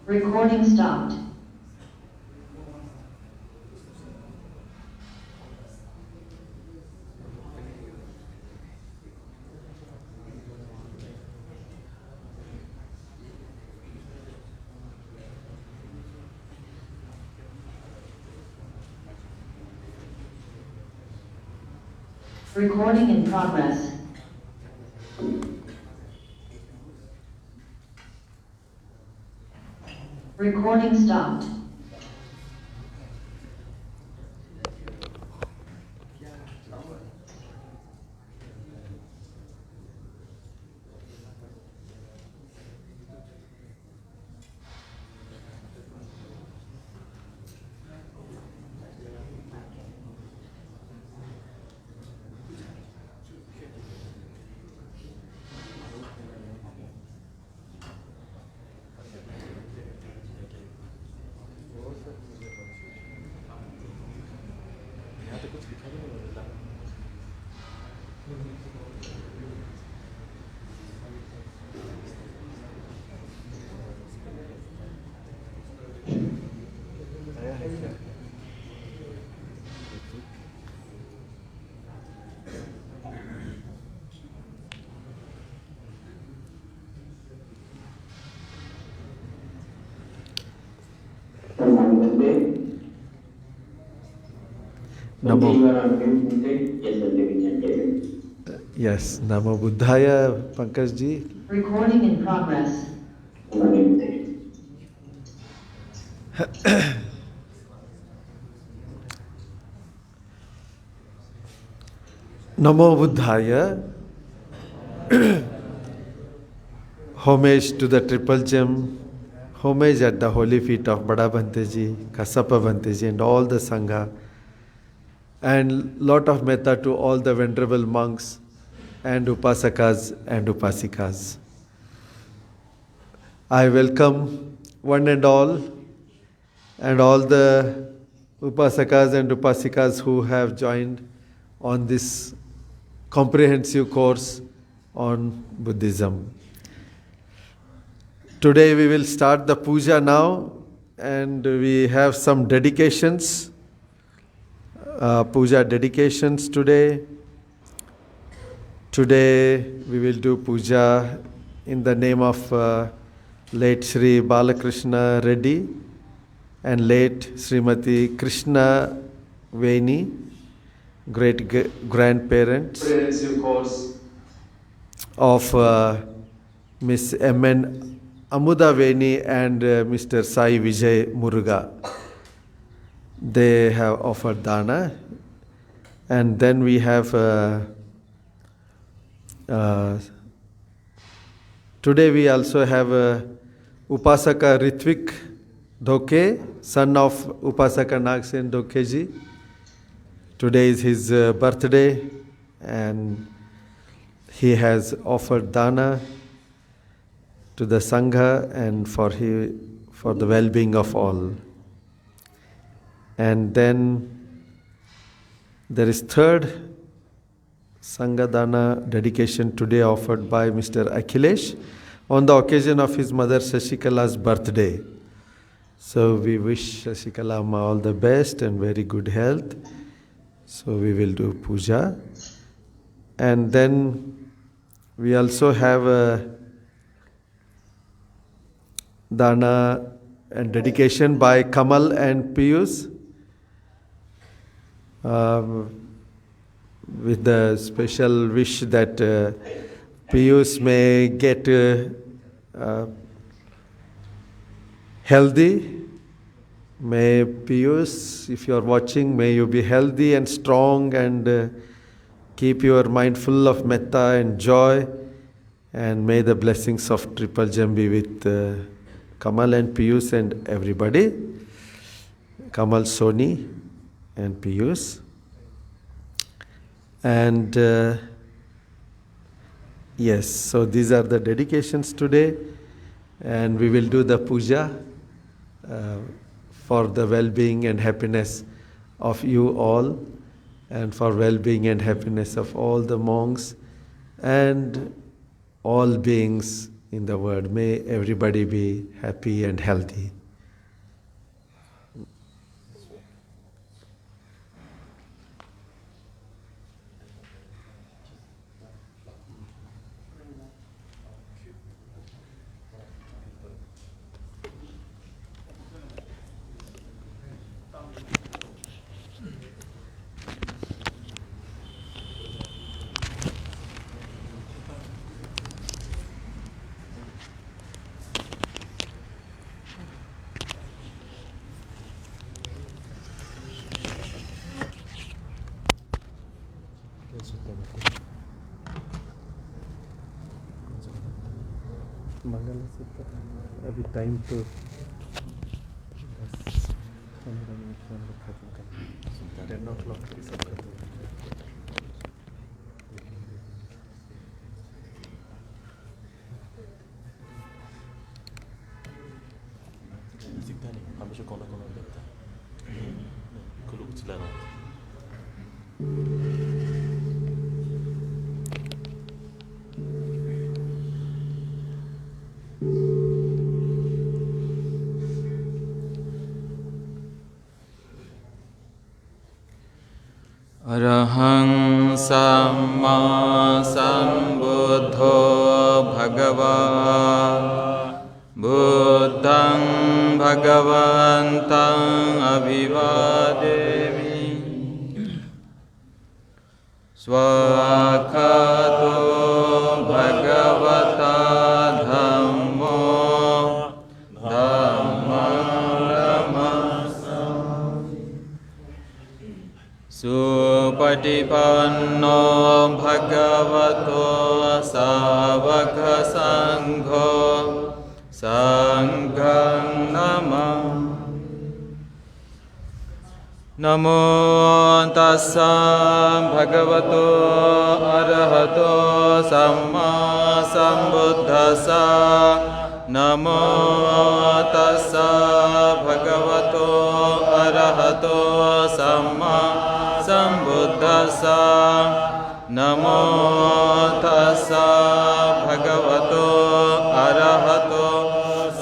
Recording stopped. Recording in progress. Recording stopped. Namo. Yes, Namo Buddhaya, Pankaj ji. Recording in progress. Namo Buddhaya. Homage to the Triple Gem. Homage at the holy feet of Bada Bhante ji, Kasapa Bhante ji, and all the Sangha. And lot of metta to all the venerable monks and upasakas and upasikas. I welcome one and all the upasakas and upasikas who have joined on this comprehensive course on Buddhism. Today we will start the puja now, and we have some dedications. Puja dedications today. Today we will do puja in the name of late Sri Balakrishna Reddy and late Srimati Krishna Veni, great grandparents of Miss M.N. Amuda Veni and Mr. Sai Vijay Muruga. They have offered dana, and then we have today we also have Upasaka Ritvik Dhoke, son of Upasaka Nagsen Dhokeji. Today is his birthday, and he has offered dana to the Sangha and for the well-being of all. And then there is third Sangha Dana dedication today offered by Mr. Akhilesh on the occasion of his mother Shashikala's birthday. So we wish Shashikala Amma all the best and very good health. So we will do puja. And then we also have a dana and dedication by Kamal and Piyus. With the special wish that Piyus may get healthy. May Piyus, if you are watching, may you be healthy and strong and keep your mind full of metta and joy, and may the blessings of Triple Gem be with Kamal and Piyus and everybody. Kamal, Soni and Piyus. And yes, so these are the dedications today, and we will do the puja for the well-being and happiness of you all, and for well-being and happiness of all the monks and all beings in the world. May everybody be happy and healthy. अभी time तो 10 o'clock दिखता नहीं, हमेशा कोना कोना में दिखता है। खुलूक चला रहा हूँ। अरहं सम्मा सम्बुद्धो भगवा बुद्धं भगवन्तं अभिवादेमि स्वाखतो भगवता धम्मो सुपटिपन्नो भगवतो सावक संघो संघं नमः। नमो तस्सा भगवतो अरहतो सम्मा सम्बुद्धस्सा। नमो तस्सा भगवतो अरहतो सम्मा सम्बुद्धस्सा। नमो तस्सा भगवतो अरहतो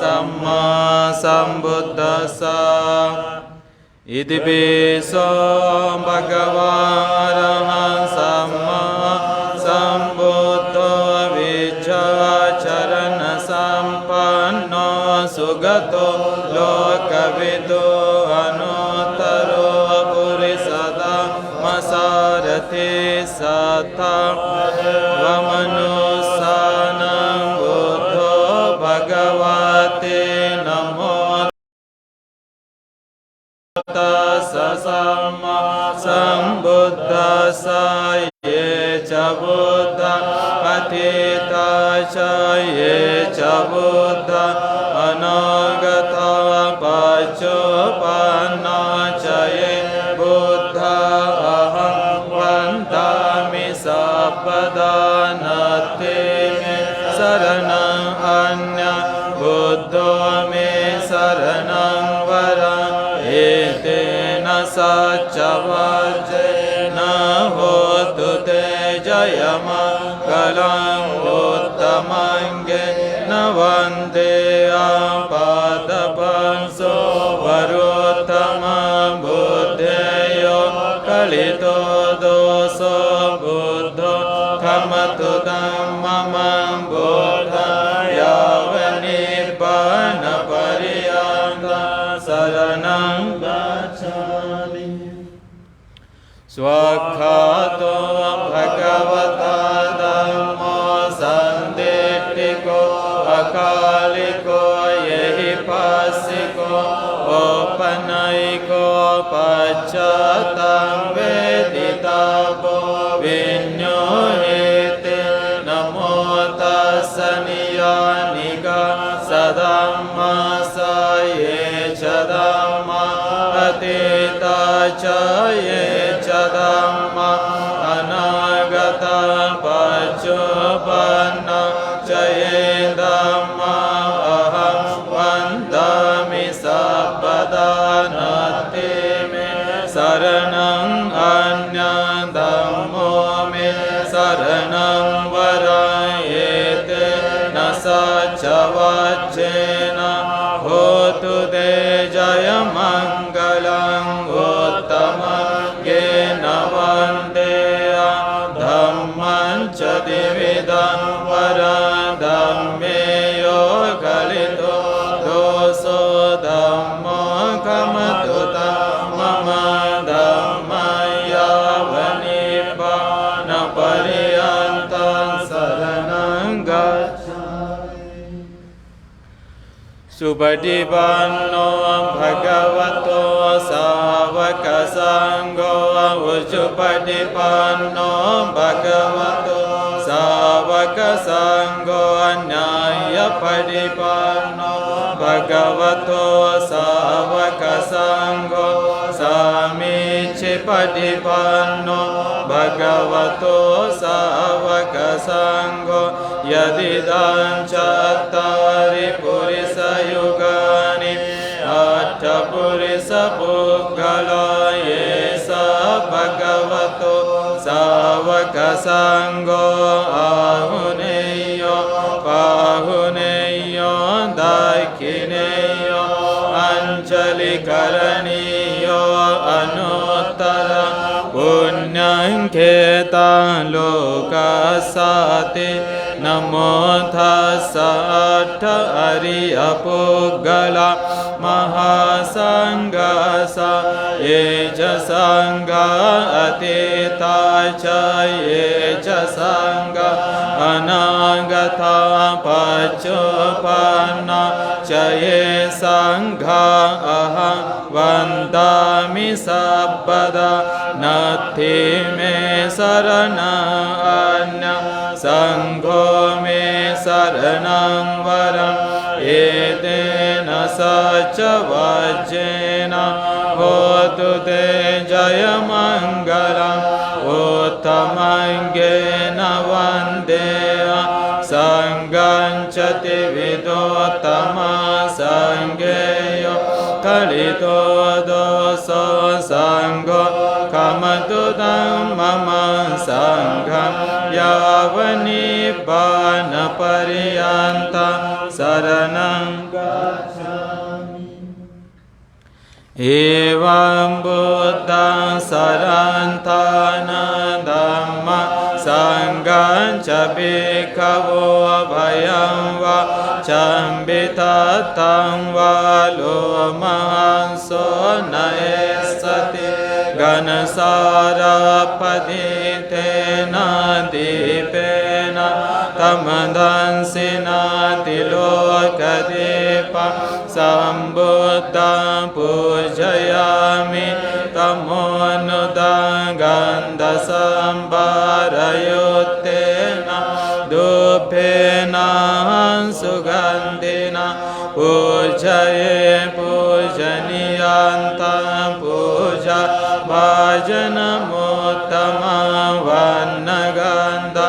सम्मा सम्बुद्धस्सा। इति पिसो भगवान् सम्मा सम्बुद्धो विचरण सम्पन्नो सुगतो लोकविदो अनुत्तरो पुरुषोत्तमसारथि सत्ता वमनुष्याणां बुद्धो भगवते नमो तस्सा सम्मा सम्बुद्धस्सा। ये च बुद्धा पतिता च ये च बुद्धा अनागता पच्चोपन्ना च ये बुद्धा अहं वन्दामि सर्वदा। नत्थे मे शरणं अन्यः बुद्धो मे शरणं वरम्। एतेन सच्चवचेन होतु ते जयमङ्गलम् उत्तमङ्गेन वन्दे पादपंसो वरोत्तमं बुद्धेयो कलितो दोषो बुद्धो खमतु धम्मं बुद्धं यावन्निर्वाणपर्यन्तं शरणं गच्छामि। स्वाख्यातो भगवता धम्मो सन्दिट्टिको अकालिको यहि पासिको औपनयिको पश्चात्तं वेदितव्यो विज्ञायते। नमो तस्स नियानिका सधम्मासा ये च धम्मा अतीता च ये च धम्मा अनागता पच्चोपन्ना च ये धम्मा अहं वन्दामि सर्वदा। नत्थे मे शरणं अन्यः धम्मो मे शरणं वरम्। एतेन tu te jaya mangalam uttamam gena vandeya dhamman cha dividam varam dhamme yo kalito doso dhammo kamatu mama dhammaya vanibbana pariyantam saranam gacchami Supatipanno bhagavato savaka sangho Supatipanno bhagavato savaka sangho Anyaya patipanno bhagavato savaka sangho Samichi patipanno bhagavato savaka sangho Yadidam chattari purisa yugani atta purisa puggala yesa bhagavato savaka sangho ahuneyo pahuneyo dakhineyo anjali karaniyo anuttara punyam ketan lokasate namo thassa atta ariya puggala mahasangasa eja sangha atita cha eja sangha anagata paccuppanna cha ye sangha aham vandami sabbada natti me sarana anya sangho me saranam varam etena sacha vajjena hotu te jaya mangalam uttamangena vandeya sangham chati vidottama sangheyo kalito doso sangho kamatu dhammama sangham yavanibbana pariyantam saranam gacchami evam buddhaṃ sarantana dhamma sangham ca bhikkhavo bhayam va cambitatam va lomahanso naesati ganasara paditena dipena tamadansina tilokadepa sambuddhaṃ pujayami tamonudam gandha sambarayuttena dupena sugandhina pujaye pujaniyantam puja bhajanamuttamam vannagandha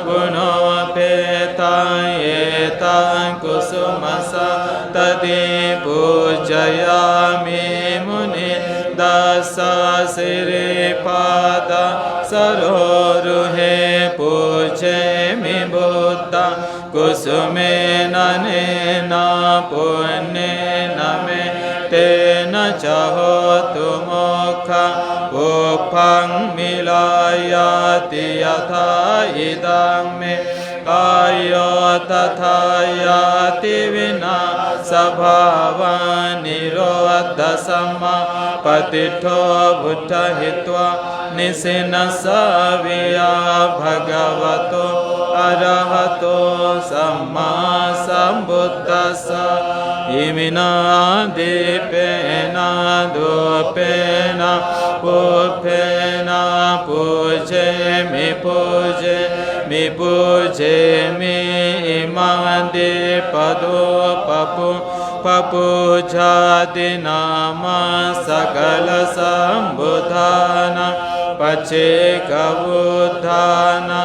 gunopetam etam kusumasa tadi pujayami muni dasa siripada saroruhe pujemi buddha kusumena nena punnena me tena chahotu mokha uppang milayati yatha idam me kayo tatha yati vina sabhavan nirodha samma patitho buddha hitva nisinasavya bhagavato arahato samma sambuddhassa imina dipena dupena pupena puje mi iman dipado papu jati nama sakala sambuddhana paceka buddhana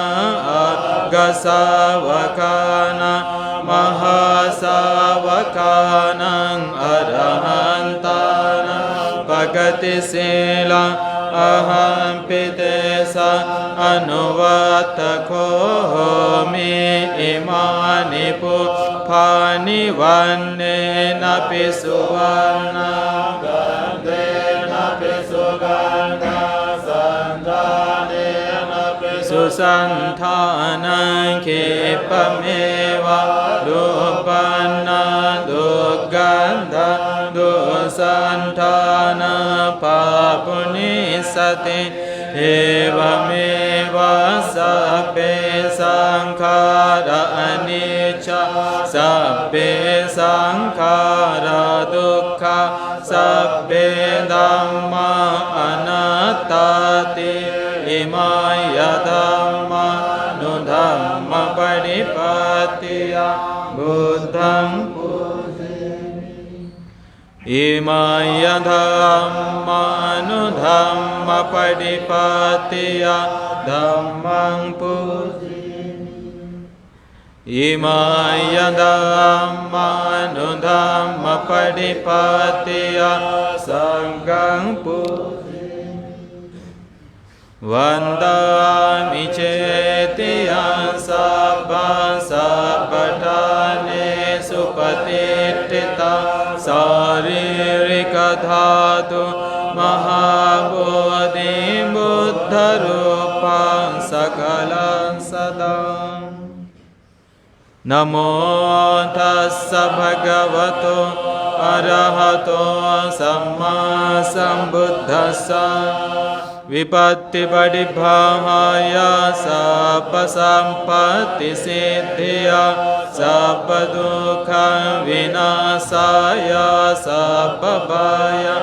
agasavakana mahasavakana arahantana bhagati sila aham pitesa anuvatako mi imani ภานิวันเนนะปิสุวรรณังกันเตนะปิสุกันตาสันทาเนนะปิสุสันทานังเขปะเมวะดุปันนาดุกันตาดุสันทานาปาปุนิสติเอวเมวะสัพเพสังขาราอนิจจาสัพเพสังขาราทุกขาสัพเพธัมมาอนัตตาติอิมายะธัมมานุธัมมปฏิปัตติยาบุตตังอิมายะธัมมานุธัมมปฏิปัตติยาธัมมังปุอิมายะธัมมานุธัมมปฏิปัตติยาสังฆังปุวันตามิเจติยัสสัพพะสัพพทาเนสุปฏิทิตาสารีริกธาตุมหาโพธิบุตถรูปังสกลังสตังนะโมตัสสะภะคะวะโตอะระหะโตสัมมาสัมพุทธัสสะวิปัตติปฏิภาหายาสัพพสัมปัตติสิทธิยาสัพพทุกขังวินาศายาสัพพบายา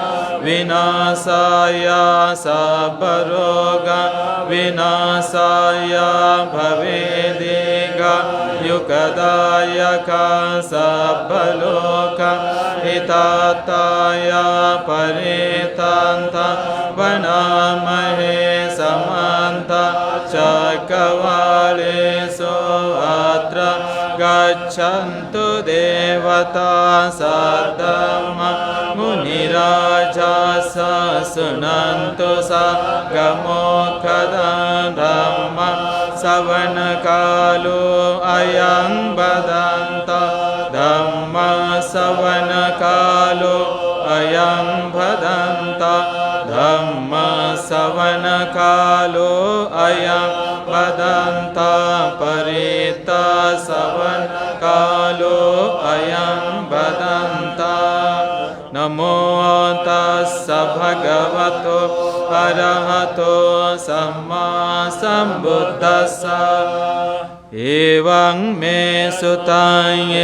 วินาศายาสัพพโรกะวินาศายาภเวดิกะยุคตายะคังสัพพโลกะหิตาตายาปริตันทะวนา มเหสมันตะจักวาเลโสอัตระกัจฉันตุเดวตาสัตตมะมุนิราชาสสุนันตุสักกโมคดังธัมมะสวนกาโลอายังบดันตะธัมมะสวนกาโลอายังบดันตะธัมมะสวนกาโลอายังบดันตะปริตาสวนกาโลอายังบดันตะนะโมตัสสะภะคะวะโตอะระหะโตสัมมาสัมพุทธัสสะเอวังเมสุตังเอ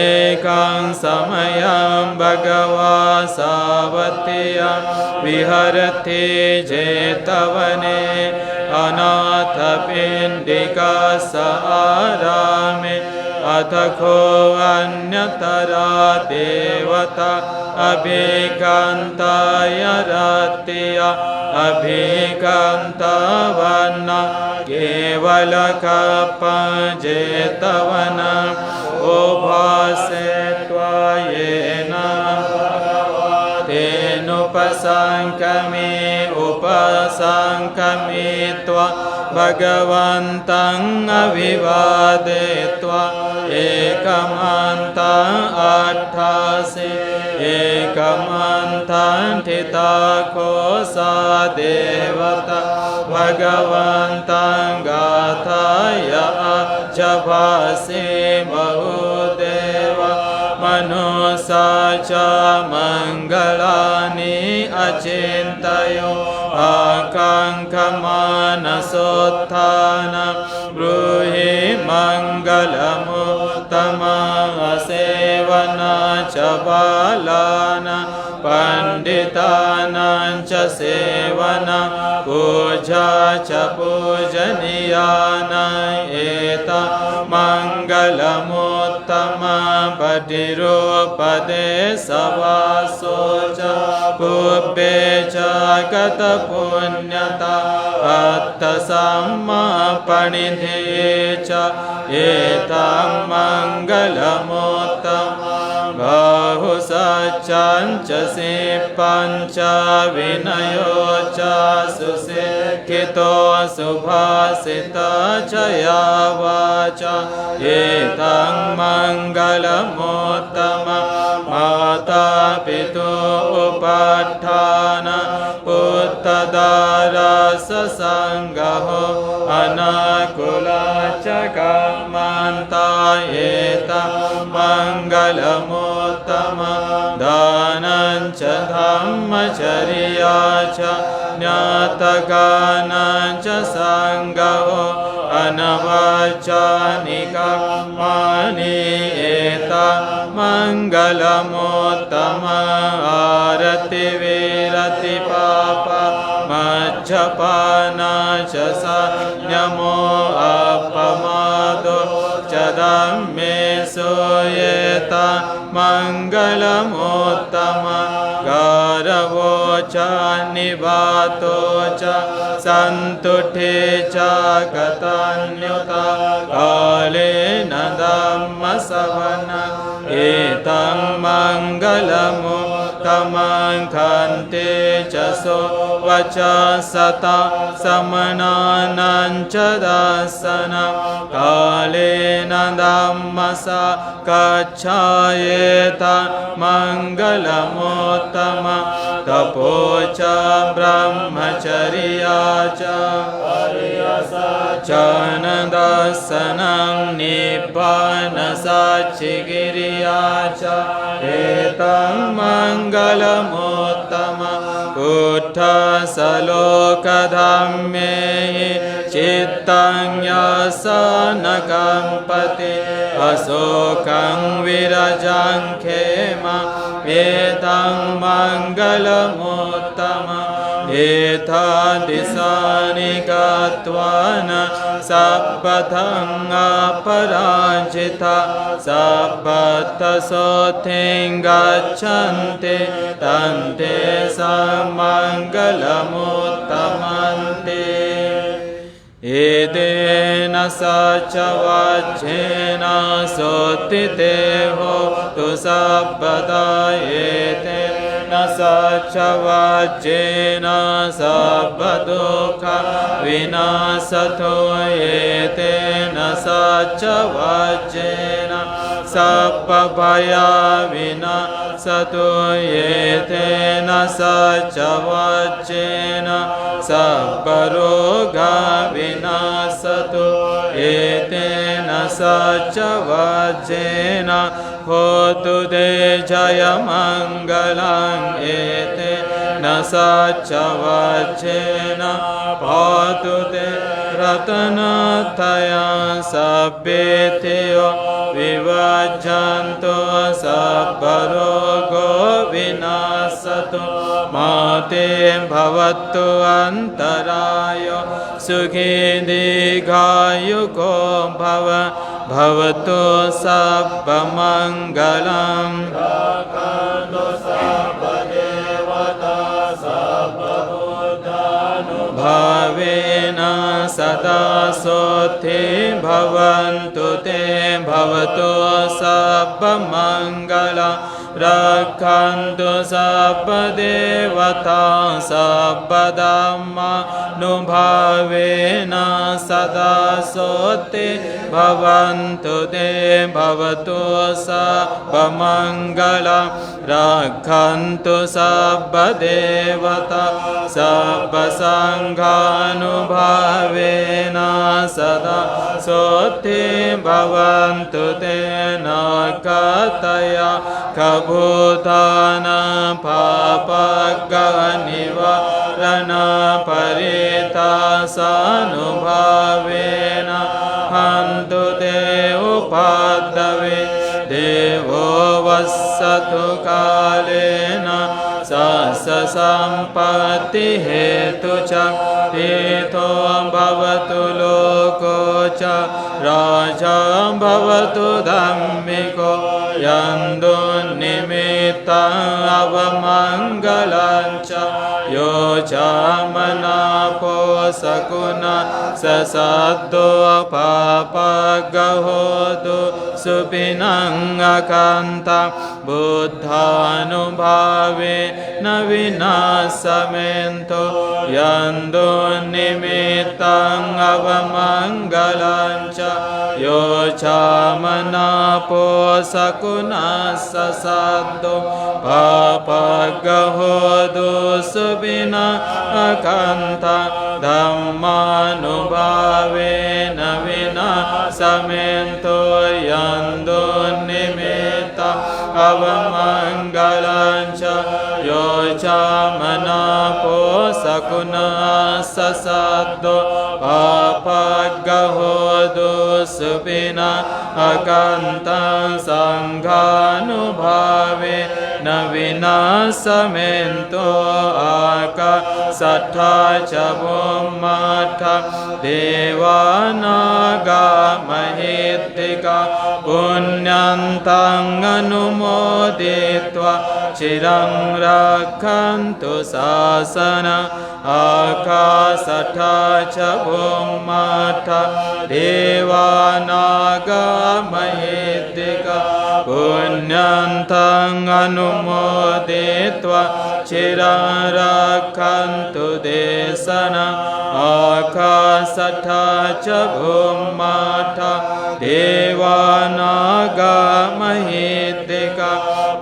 กังสมยังภะคะวาสาวัตติยังวิหรติเจตวเนอนาถปิณฑิกาสอารามิอัตโคอัญญตราเทวตาอภิกันตายรัตติยาอภิกันตวันนะเกวลคัปปะเจตวนะโอภาเสตวะเยนะเตนุปสังคมิอุปสังคมิตวะภะคะวันตังอภิวาเทตวะเอกมันตังอัฏฐาสิเอกมันตังทิตาโคสาเดวตาภะคะวันตังกาทายะจภาสิมหุเทวะมนุสาจามังกลานิอจินตโยอาคังคมานะสุทธานะบรูหิมังกลมุตตมังเสวนาจบาลานะปันดิตานันจะเสวนาปูชาจะปูชนียานังเอตมังกลมุตตมังปฏิรูปเดสวาโสจะปุปเปจากตปุญญาตาอัตตสัมมาปณิเทจเอตังมังกลมุตตมังป bahu saccanca sipanca vinayoca susikito subhasita caya vaca etang mangalamuttama mata pitu upadhana uttadara sasanggaho anakula cakamanta etang mangalamuttama dananca dhammacariyaca nyatakananca sanggaho anavacanika mani etang mangalamuttama arati virati papa majjapana chasa nyamo appamado chadamme soyeta mangalamuttama garavo cha nivato cha santutte cha katanyuta kalena dhamma savana etang mangalamuttaman khante chaso vaca sata samanananca dasana kalena dhammasa kacchayeta mangalamuttama tapoca brahmacariyaca chanadasanam nibbana sacchigiriyaca etang mangalamuttama Buddha saloka dhammehi cittang yasana kampati asokang virajang khema etang mangalamuttama etha disani gatvana sabbathang aparajita sabbatta sothing gacchante tante samangalamuttamanti edena sacha vajjena sottite hotu sabbata etena sacha vajjena sabbadukha vinasato etena sacha vajjena sabbabhaya vinasato etena sacha vajjena sabbaroga vinasato etena sacha vajjena hotu de jaya mangalang etena sacha vajjena patu de ratanataya sabbetiyo vivajjanto sabbarogo vinasato mate bhavattu antarayo sukhi digayuko bhava bhavatu sabba mangalam rakhantu sabba devata sabba buddhanubhavena sada sothi bhavantu te bhavatu sabba mangala rakhantu sabba devata sabba dhamma nubhavena sada sothi bhavantu te bhavatu sabba mangala rakhantu sabba devata sabba sanghanubhavena sada sothi bhavantu te nakataya kabhutana papaganiva rana parita sanubhavena hantu te upadave devo vassatu kalena sasa sampatti hetu ca tito bhavatu loko ca raja bhavatu dhammiko yandun nimitta nimittang avamanggalancha yo chamanapo sakuna sasaddo papagahodu supinang akanta buddhanubhave navinasamento yando nimittang avamanggalancha yo chamanapo sakuna sasaddo papagahodu supinang akanta Dhammanubhave navinasamento yando nimitta avamanggalancha yo chamanapo sakuna sasaddo papagahodu supina akantam sanghanubhave navinasamento akasattha ca bhummatha devanaga mahittika punyantang anumoditva chirang rakhantu sasana akasattha ca bhummatha devanaga mahittika punyantang anumoditva chirang rakhantu desana akasattha ca bhummatha devanaga mahittika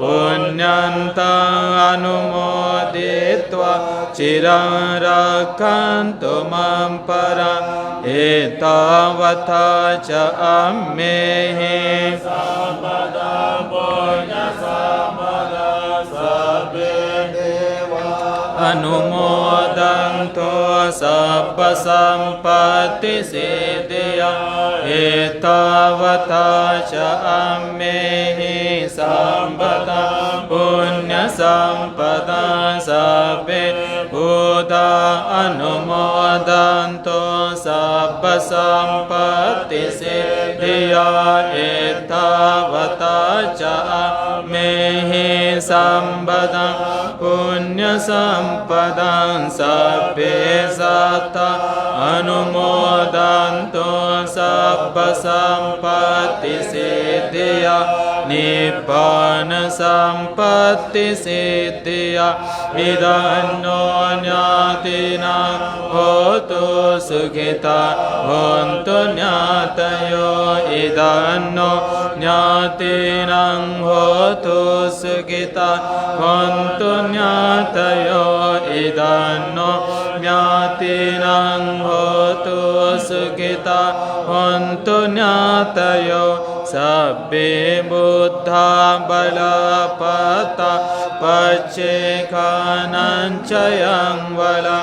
punyantang anumoditva chirang rakhantu mam param etavata ca ammehi sampadam punya sampada sabbe deva anumodanto sabba sampatti siddhya etavata ca ammehi sampadam punya sampada sabbe buddha anumodanto sabba sampatti siddhya etavata ca ammehi sampadam punya sampadam sabbe satta anumodanto sabba sampatti siddhya nibbana sampatti siddhya idanno ñātina hotu sukhita hontu ñātayo idanno ñātinam hotu sukhita hontu ñātayo idanno ñātinam hotu sukhita hontu ñātayo sabbe buddha balapata paccekanan cayang vala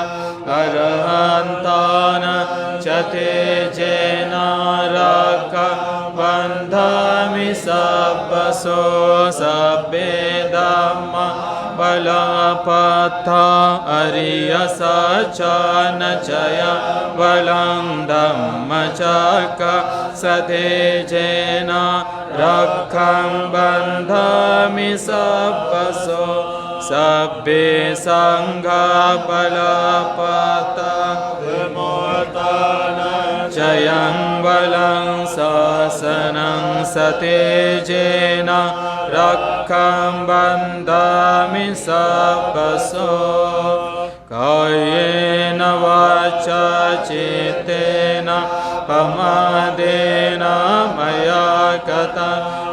arahantana cate jena raka bandhami sabbaso sabbe dhamma balapata ariya sacana caya valang dhamma caka sate jena rakham bandhami sabbaso sabbe sangha balapata vimurtana cayang valang sasanang sate jena rakham bandhami sabbaso kayena vaca cittena pamadena maya kata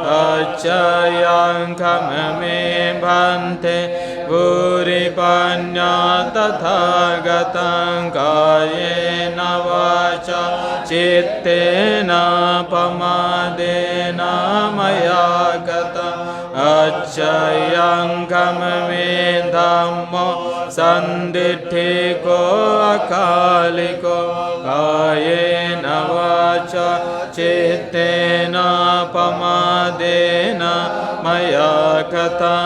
acayang kamame bhante puripanya tathagatam kayena vaca cittena pamadena maya kata acayang kamame dhammo sanditthiko akaliko kayena vaca cittena pamadena maya kata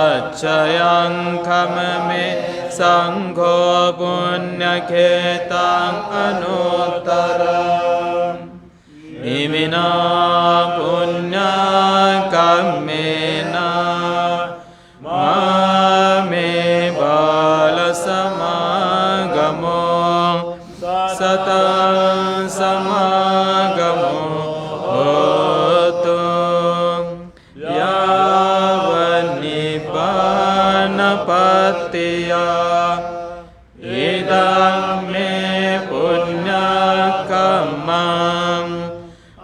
acayang kamame sangho punyakhetang anuttaram imina punya kammena pattiya idam me punya kammam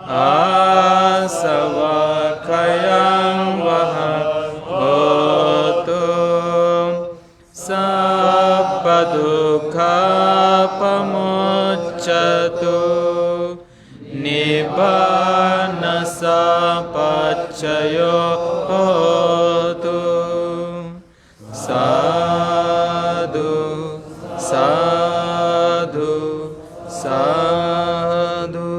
asavakayam vahotu sabbadukkha pamuccatu nibbana sapaccayo hotu. Sadhu, sadhu, sadhu.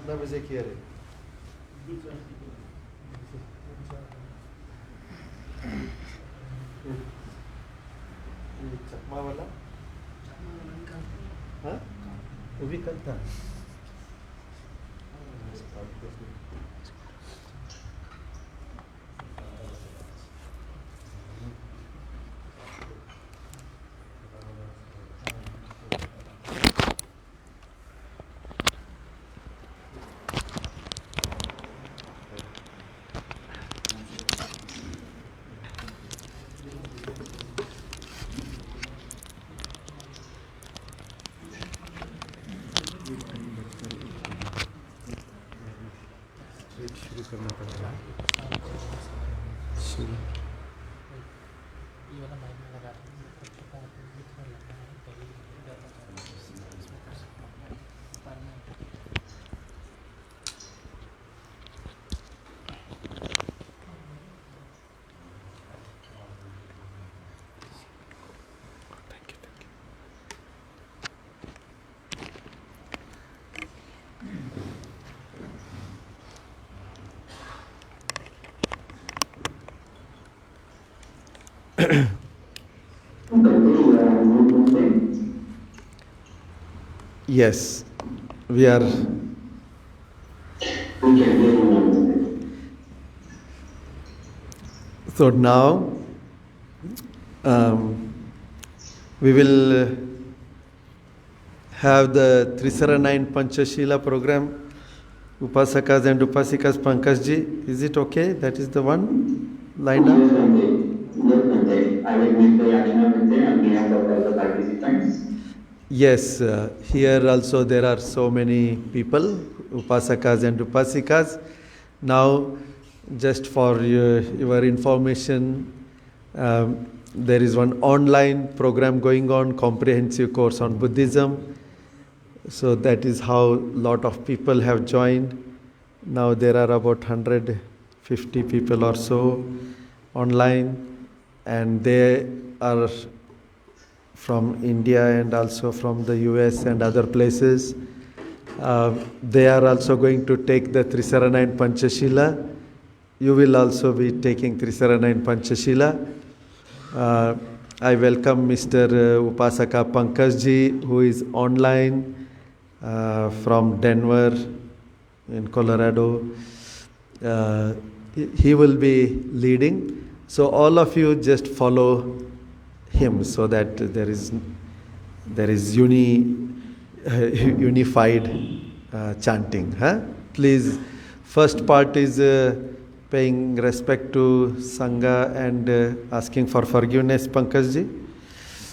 कितना बजे किया रे? चकमा वाला? हाँ? वो भी कल था। शुरू करना पड़ेगा। शुरू। Yes, we are. So now we will have the Trisaranayana Panchashila program. Upasakas and Upasikas Pankajji, is it okay? That is the one lined up? Yes, Bhante. I will make the yajna Bhante on behalf of all the participants. Yes, here also there are so many people, Upasakas and Upasikas. Now, just for your information, there is one online program going on, comprehensive course on Buddhism. So that is how a lot of people have joined. Now there are about 150 people or so online, and they are from India and also from the US and other places. They are also going to take the Trisaranayana Panchashila. You will also be taking Trisaranayana Panchashila. I welcome Mr. Upasaka Pankajji, who is online from Denver in Colorado. He will be leading. So all of you just follow him so that there is unified chanting. Huh? Please, first part is paying respect to Sangha and asking for forgiveness, Pankajji.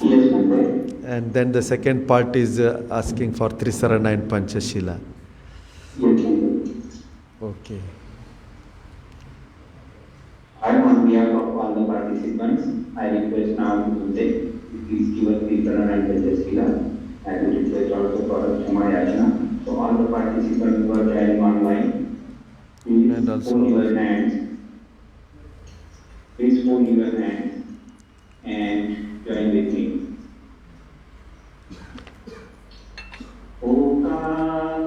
Yes, Bhante. And then the second part is asking for Trisaranayana Panchashila. Yes, Bhante. Okay. I, on behalf of all the participants, I request now Bhante, please give us the Trisaranayana Panchashila and we request also for a Kshama Yajna. So all the participants who are joining online, please And also- hold your hands. Please hold your hands and join with me. Okam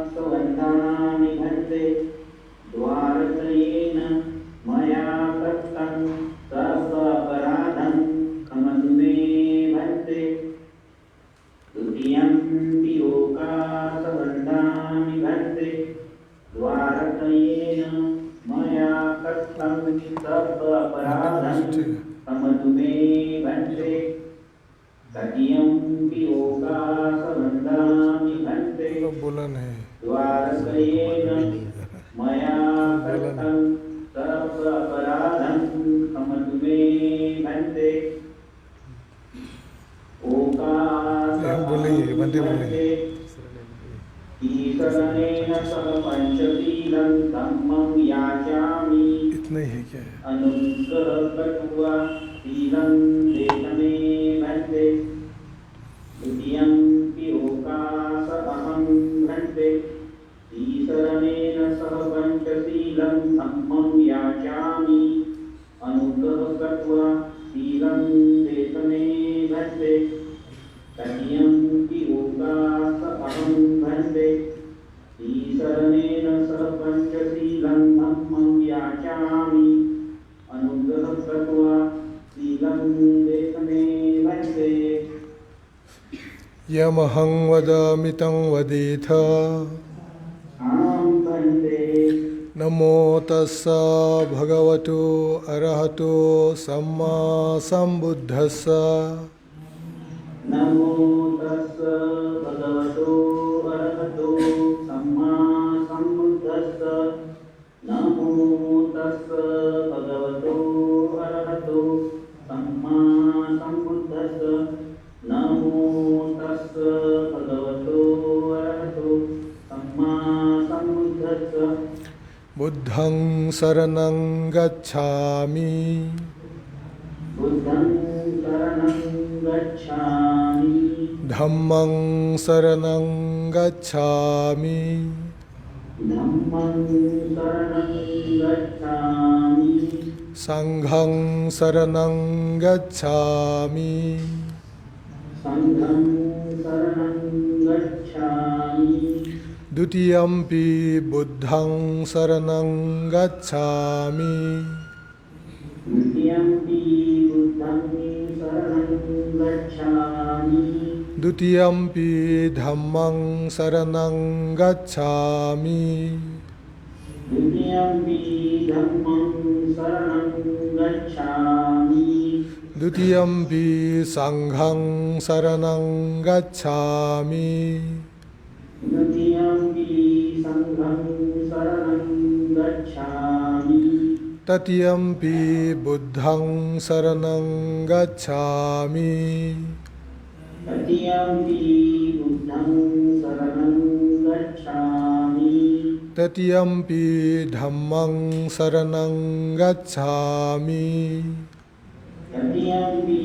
Bhante Dwaratayena Maya Kattam समतुमे भन्ते तटियं वियोगासवन्दामि भन्ते बोला नहीं द्वारकयेन मया कृतं सर्वपराधं समतुमे भन्ते हम बोलेंगे बंदे बोलेंगे ईश्वरेण सह पंचशीलं धम्मं याचामि इतना ही है क्या है अनुग्रह कट्वा शीलं देशमे भन्ते द्वितीयं पिओकास अहं भन्ते ईश्वरेण सह पंचशीलं धम्मं याचामि अनुग्रह कट्वा शीलं देशमे भन्ते तटियं पिओकास अहं भन्ते ईश्वरेण सह पंचशीलं धम्मं याचामि अनुग्रह कृत्वा शीलं देशमे भन्ते यमहं वदामि तं वदेथ आं भन्ते नमो तस्स भगवतो अरहतो सम्मा सम्बुद्धस्स नमो तस्स भगवतो अरहतो सम्मा सम्बुद्धस्स नमो तस्स भगवतो अरहतो सम्मा सम्बुद्धस्स नमो तस्स भगवतो अरहतो सम्मा सम्बुद्धस्स बुद्धं शरणं गच्छामि बुद्धं शरणं गच्छामि धम्मं शरणं गच्छामि धम्मं शरणं गच्छामि संघं शरणं गच्छामि संघं शरणं गच्छामि द्वितीयंपि बुद्धं शरणं गच्छामि द्वितीयंपि बुद्धं शरणं गच्छामि द्वितीयंपि धम्मं शरणं गच्छामि द्वितीयंपि धम्मं शरणं गच्छामि द्वितीयंपि संघं शरणं गच्छामि द्वितीयंपि संघं शरणं गच्छामि तृतीयंपि बुद्धं शरणं गच्छामि तृतीयंपि बुद्धं शरणं गच्छामि तृतीयंपि धम्मं शरणं गच्छामि तृतीयंपि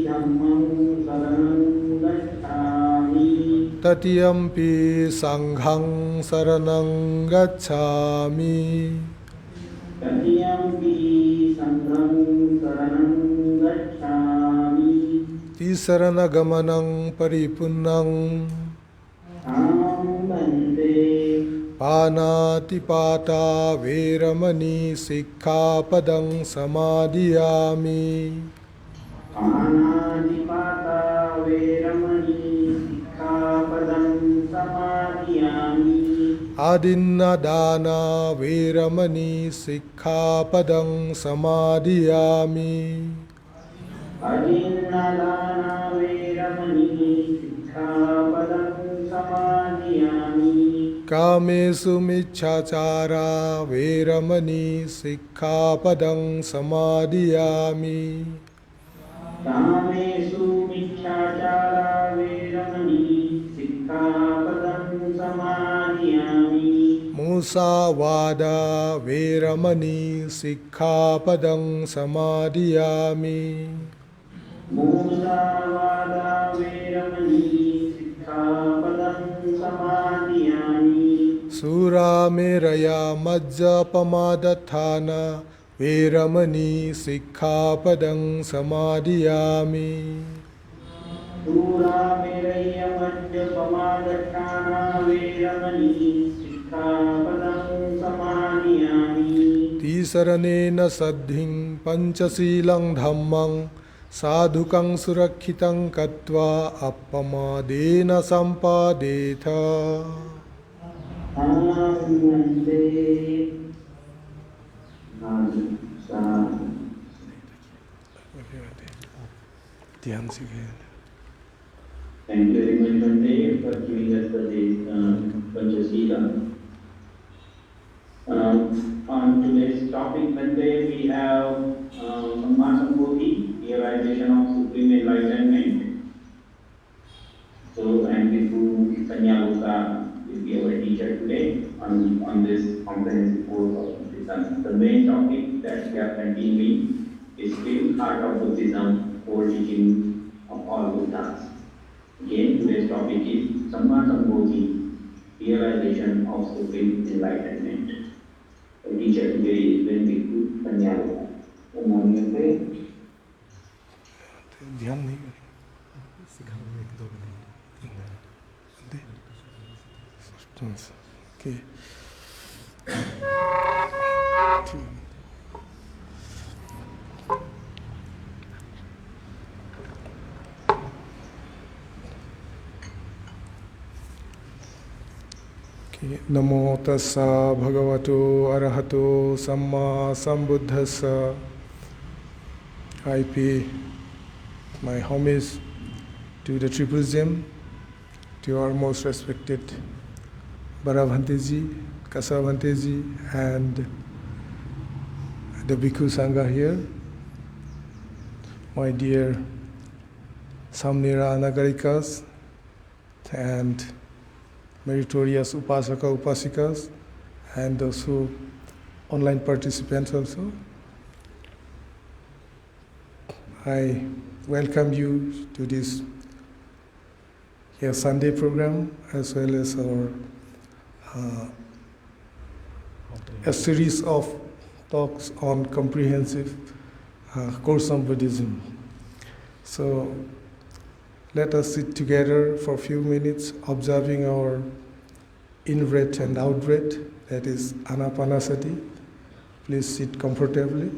धम्मं शरणं गच्छामि तृतीयंपि संघं शरणं गच्छामि तृतीयंपि संघं शरणं गच्छामि तिसरणगमनं परिपूर्णं आं वन्दे पानातिपाता वेरमणि सिक्खापदं समादियामि पानातिपाता वेरमणि सिक्खापदं समादियामि आदिन्नदाना वेरमणि सिक्खापदं समादियामि अजिन्नदाना वेरमणि सिक्खापदं समादियामि कामेषु मिच्छाचारा वेरमणि सिक्खापदं समादियामि कामेषु मिथ्याचारा वेरमणि सिक्खापदं समादियामि मुसावादा वेरमणि सिक्खापदं समादियामि मूसावादा वेरमणि सिक्खापदं समादियामि सुरामेरया मज्जपमादथाना वेरमणि सिक्खापदं समादियामि दूरामेरय्यमद्यपमादठाना वेरमणि सिक्खापदं समादियामि तिसरणेन सद्धिं पञ्चशीलं धम्मं साधुकं सुरक्षितं कृत्वा अपमादेन सम्पादेथ वन्दे ध्यान सीखे. Thank you very much, Bante, for giving us the Panchasila. On today's topic, Bante, we have Sammasambodhi, realization of supreme enlightenment. So, and Vipu Sanyaloka will be our teacher today on this comprehensive course of Buddhism. The main topic that we are continuing is still heart of Buddhism, core teaching of all Buddhas. Again, today's topic is Sammasambodhi, realization of supreme enlightenment. The teacher today is Vipu Sanyaloka. Good morning, Bante. ध्यान नहीं Okay. Namo tassa bhagavato arahato samma sambuddhassa. I pay my homage to the Triple Gem, to our most respected Bharavantiji, Kasavantiji, and the Bhikkhu Sangha here, my dear Samnira Nagarikas, and meritorious Upasaka Upasikas, and those who online participants also. I welcome you to this here Sunday program, as well as our a series of talks on comprehensive course on Buddhism. So let us sit together for a few minutes, observing our in-breath and out-breath, that is Anapanasati. Please sit comfortably.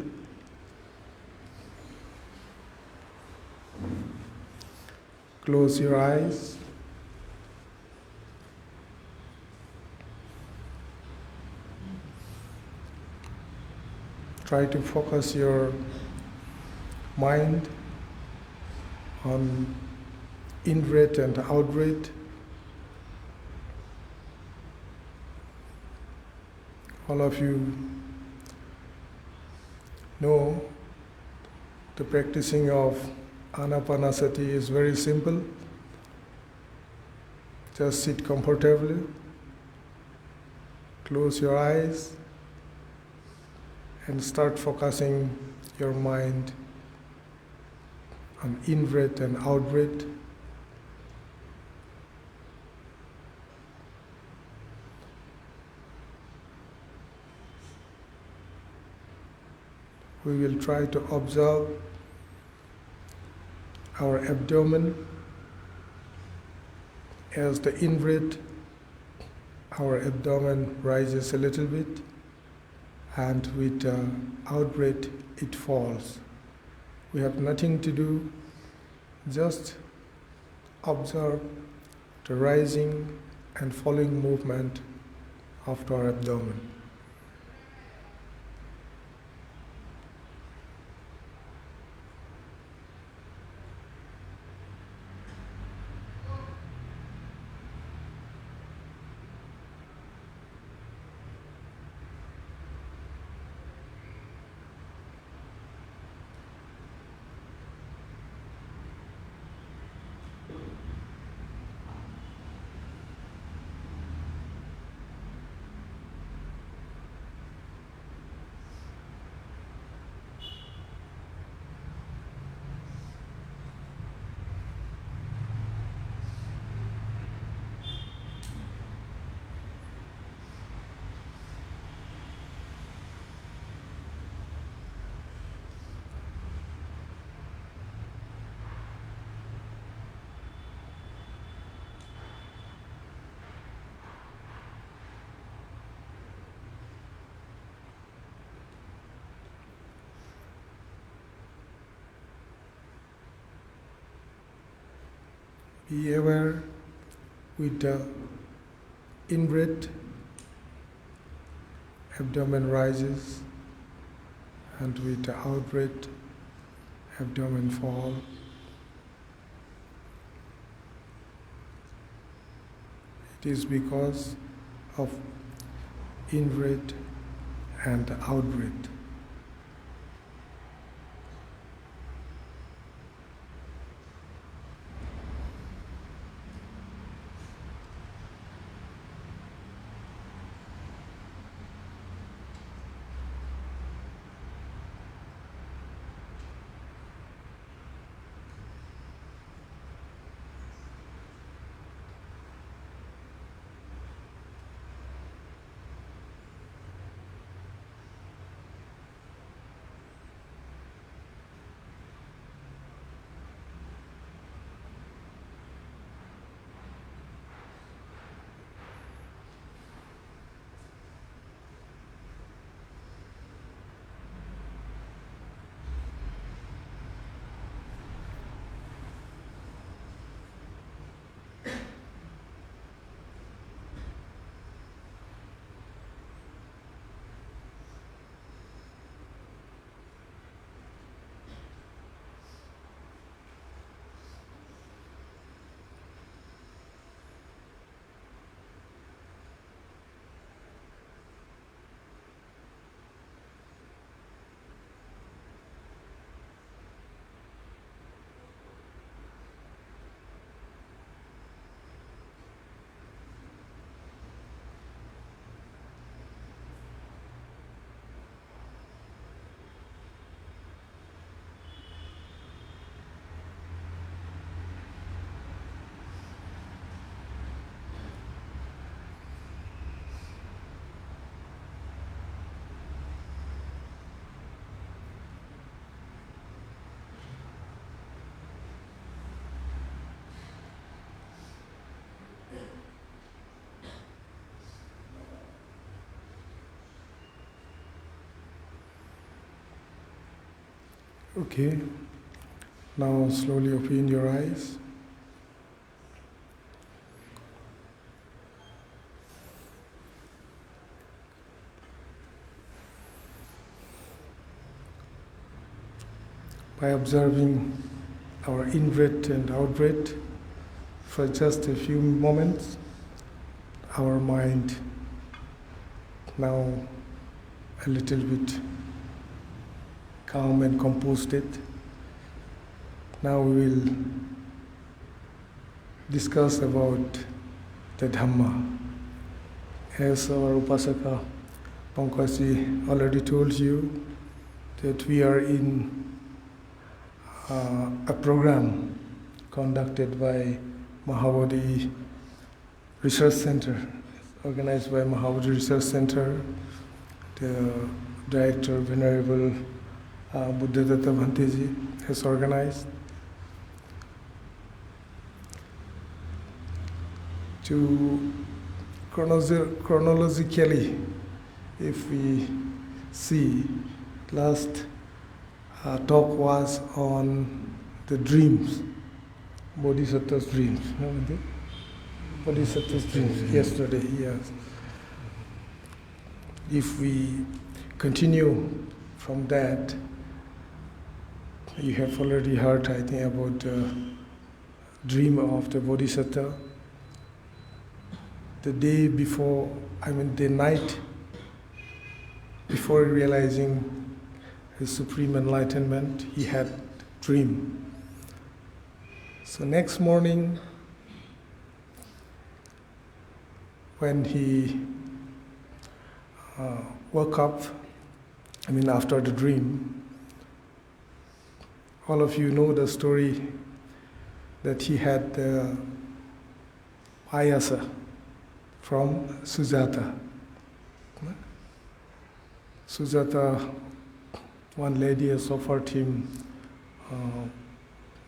Close your eyes. Try to focus your mind on in-breath and out-breath. All of you know the practicing of Anapanasati is very simple. Just sit comfortably, close your eyes, and start focusing your mind on in-breath and out-breath. We will try to observe our abdomen. As the in-breath, our abdomen rises a little bit, and with out-breath, it falls. We have nothing to do, just observe the rising and falling movement of our abdomen. Be aware with the in-breath, abdomen rises, and with the out-breath, abdomen fall. It is because of inbreed and outbreed. Okay, now slowly open your eyes. By observing our in-breath and out-breath for just a few moments, our mind now a little bit calm and composed it. Now we will discuss about the Dhamma. As our Upasaka Pankasi already told you, that we are in a program conducted by Mahabodhi Research Center, organized by Mahabodhi Research Center. The director, Venerable Buddhadatta Bhanteji, has organized to chronologically, if we see, last talk was on the dreams, Bodhisattva's dreams. Bodhisattva's dreams, yesterday, yes. If we continue from that, you have already heard, I think, about the dream of the Bodhisattva. The day before, the night before realizing his supreme enlightenment, he had a dream. So next morning, when he woke up, after the dream, all of you know the story that he had the payasa from Sujata. Sujata, one lady has offered him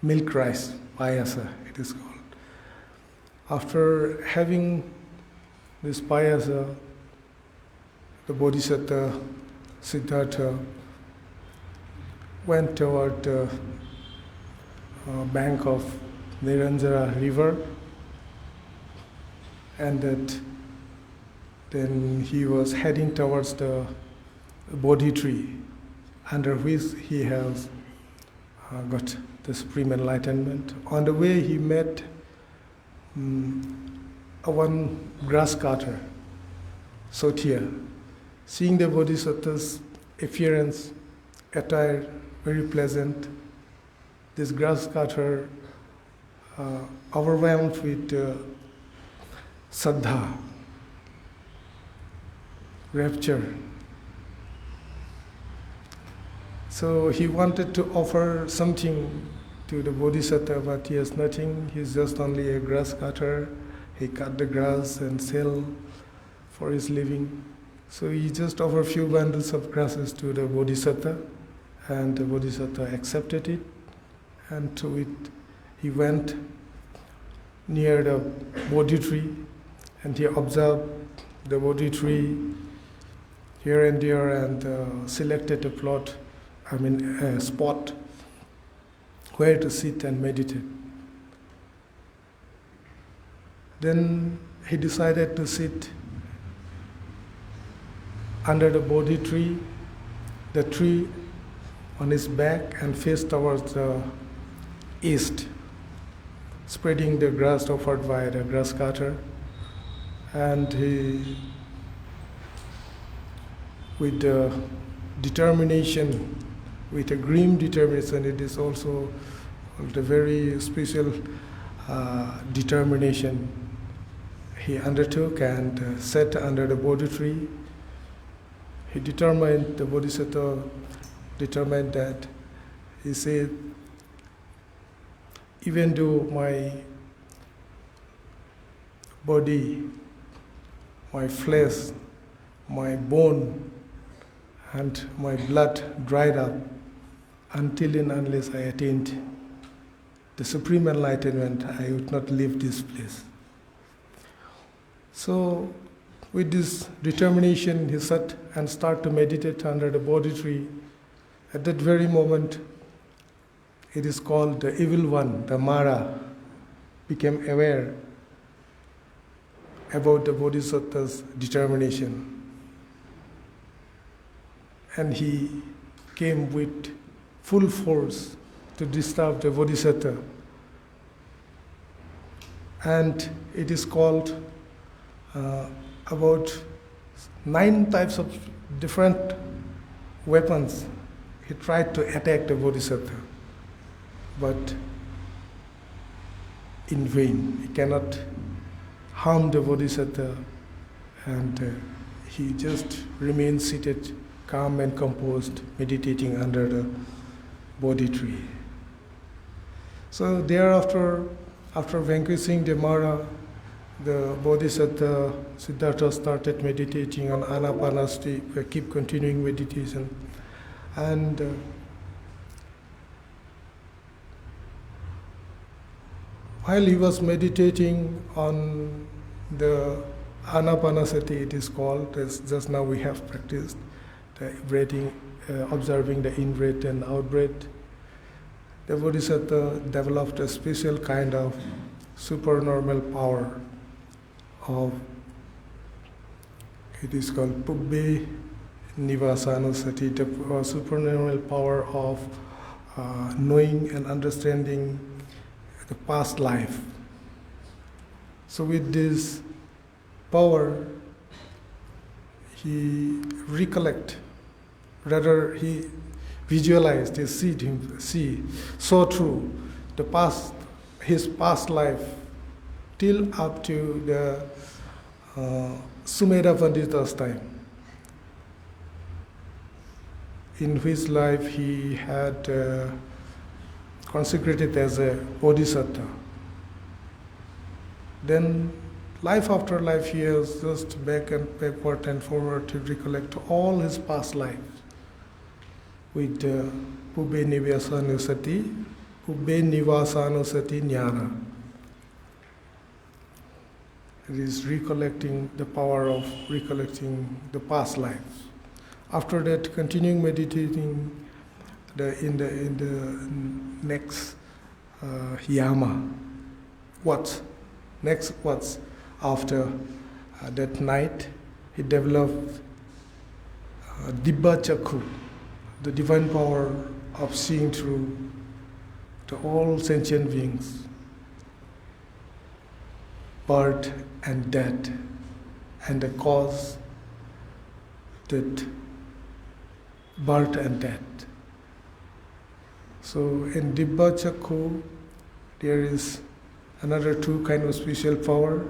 milk rice, payasa it is called. After having this payasa, the Bodhisattva Siddhartha went toward the bank of Niranjara river, and that then he was heading towards the Bodhi tree, under which he has got the supreme enlightenment. On the way, he met one grass cutter, Sotia. Seeing the Bodhisattva's appearance, attire, very pleasant, this grass cutter overwhelmed with saddha, rapture. So he wanted to offer something to the Bodhisattva, but he has nothing. He's just only a grass cutter. He cut the grass and sell for his living. So he just offered a few bundles of grasses to the Bodhisattva, and the Bodhisattva accepted it. And to it, he went near the Bodhi tree, and he observed the Bodhi tree here and there, and selected a spot where to sit and meditate. Then he decided to sit under the Bodhi tree, the tree on his back and face towards the east, spreading the grass offered by the grass cutter. And he, with determination, with a grim determination, it is also a very special determination he undertook and sat under the Bodhi tree. He determined, the Bodhisattva determined that, he said, even though my body, my flesh, my bone, and my blood dried up, until and unless I attained the supreme enlightenment, I would not leave this place. So, with this determination, he sat and started to meditate under the Bodhi tree. At that very moment, it is called the evil one, the Mara, became aware about the Bodhisattva's determination. And he came with full force to disturb the Bodhisattva. And it is called about 9 types of different weapons. He tried to attack the Bodhisattva, but in vain. He cannot harm the Bodhisattva, and he just remained seated, calm and composed, meditating under the Bodhi tree. So thereafter, after vanquishing the Mara, the Bodhisattva Siddhartha started meditating on Anapanasati, keep continuing meditation. And while he was meditating on the Anapanasati, it is called, as just now we have practiced, the breathing, observing the in-breath and out-breath, the Bodhisattva developed a special kind of supernormal power of, it is called Pubbe Nivasanusati, the supernormal power of knowing and understanding the past life. So with this power, he he visualized, he saw through the past, his past life till up to the Sumedha Pandita's time, in which life he had consecrated as a bodhisattva. Then life after life he has just backward and forward to recollect all his past lives with Pubbe Nivasanusati Jnana. It is recollecting the power of recollecting the past lives. After that, continuing meditating in the next yama. What's after that night, he developed Dibba Chakku, the divine power of seeing through to all sentient beings. birth and death, and the cause that birth and death. So in Dibba Chakku, there is another two kind of special power.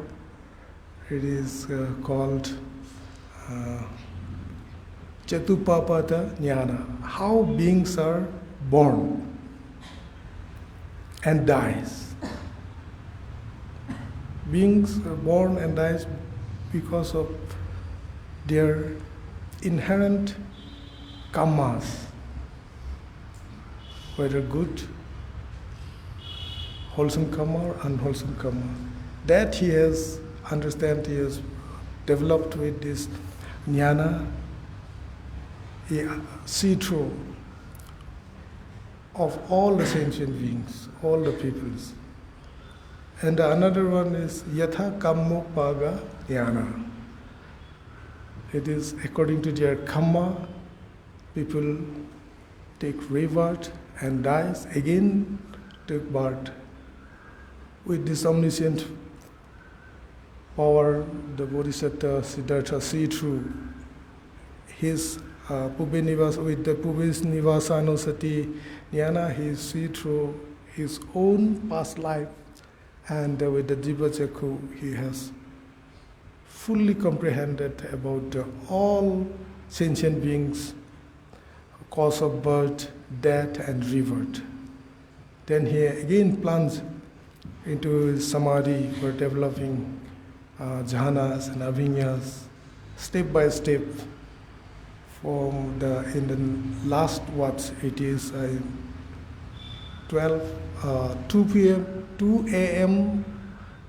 It is called Chatupapata Jnana, how beings are born and dies. Beings are born and dies because of their inherent karmas, whether good, wholesome karma or unwholesome karma. That he has developed with this jnana, he see through of all the sentient beings, all the peoples. And another one is Yatha Kammopaga Jnana. It is according to their karma, people take rebirth and dies, again take birth. With this omniscient power, the Bodhisattva Siddhartha see through his with the Pubis Nivasanusati Jnana, he see through his own past life, and with the Jiva Chakku, he has fully comprehended about all sentient beings, cause of birth, death, and rebirth. Then he again plunged into samadhi for developing jhanas and avinyas, step by step. In the last watch, it is 2 a.m.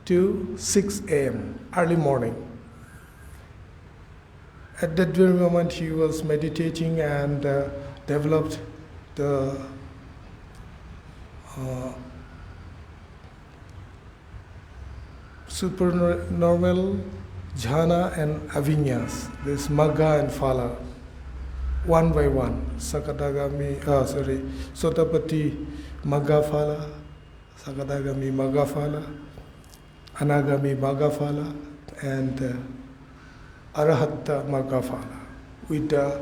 to 6 a.m. early morning. At that very moment, he was meditating and developed the supernormal jhana and avinyas, this magga and phala, one by one. Sotapati magga phala, Sakadagami magga phala, Anagami magga phala, and Arahatta magga phala. With the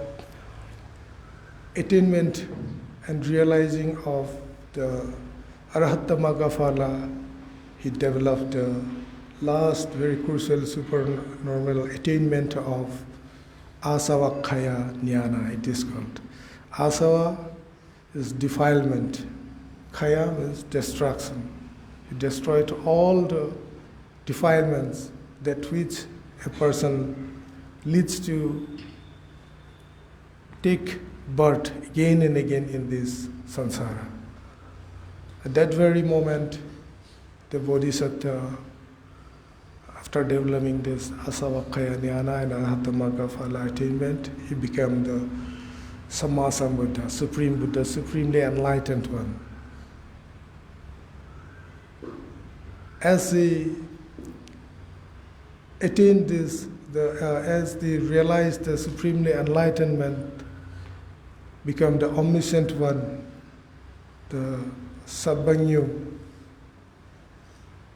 attainment and realizing of the Arahatta magga phala, he developed the last very crucial supernormal attainment of Asavakkaya Jnana, it is called. Asava is defilement. Kaya means destruction. He destroyed all the defilements that which a person leads to take birth again and again in this samsara. At that very moment, the Bodhisattva, after developing this Asavakkaya Jnana and Arahatta Magga Phala attainment, he became the Sammasambuddha, Supreme Buddha, supremely enlightened one. As he attained this, as he realized the supremely enlightenment, become the omniscient one, the Sabbagnu,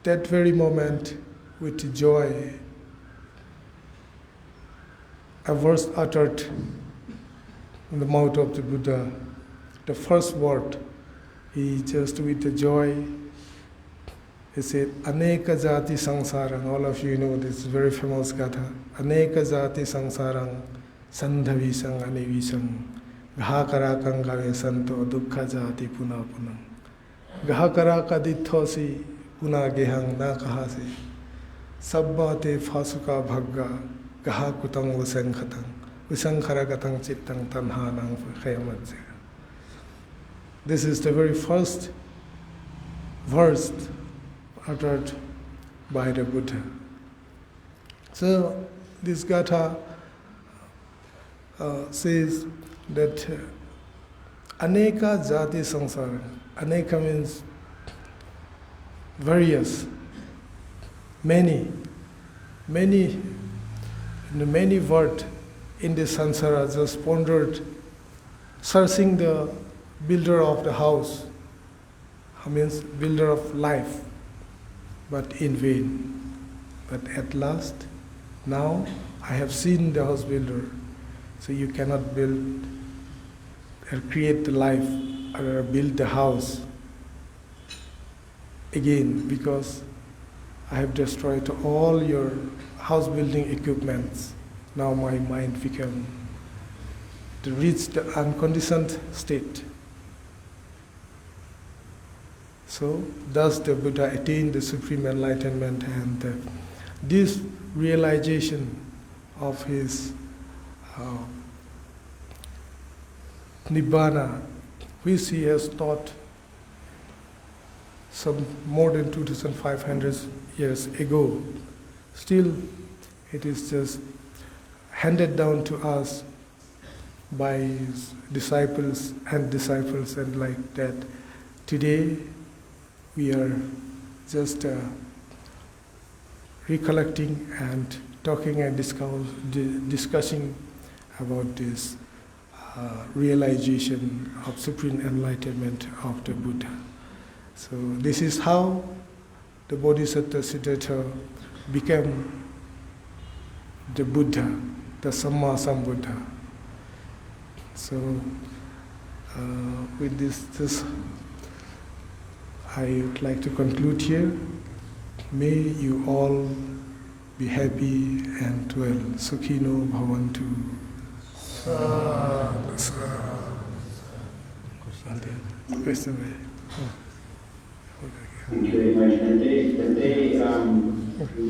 that very moment, with joy, a verse uttered in the mouth of the Buddha, the first word, he just with the joy, he said, Aneka Jati Sangsarang. All of you know this very famous gatha. Aneka Jati Sangsarang, Sandhavisang Anivisang, Gahakarakang Gave Santo, Dukkha Jati Puna Punang. Gahakaraka Dithosi, Puna Gehang Nakahasi. Sabbate Fasuka Bhagga, Gahakutang Vasankhatang, Visankharagatang Chittang Tanhanang Khayamatsya. This is the very first verse uttered by the Buddha. So this gatha says that Aneka Jati Sangsara. Aneka means various, many words in the samsara just pondered, searching the builder of the house, means builder of life, but in vain. But at last, now I have seen the house builder. So you cannot build or create the life or build the house again, because I have destroyed all your house building equipments. Now my mind became to reach the unconditioned state. So thus the Buddha attained the supreme enlightenment, and this realization of his Nibbana, which he has taught some more than 2,500 years ago, still it is just handed down to us by his disciples and like that. Today we are just recollecting and talking and discussing about this realization of supreme enlightenment of the Buddha. So this is how the Bodhisattva Siddhartha became the Buddha, the Samma Sambuddha. So with this I would like to conclude here. May you all be happy and well. Sukhino bhavantu. Question. Thank you very much, Bante. We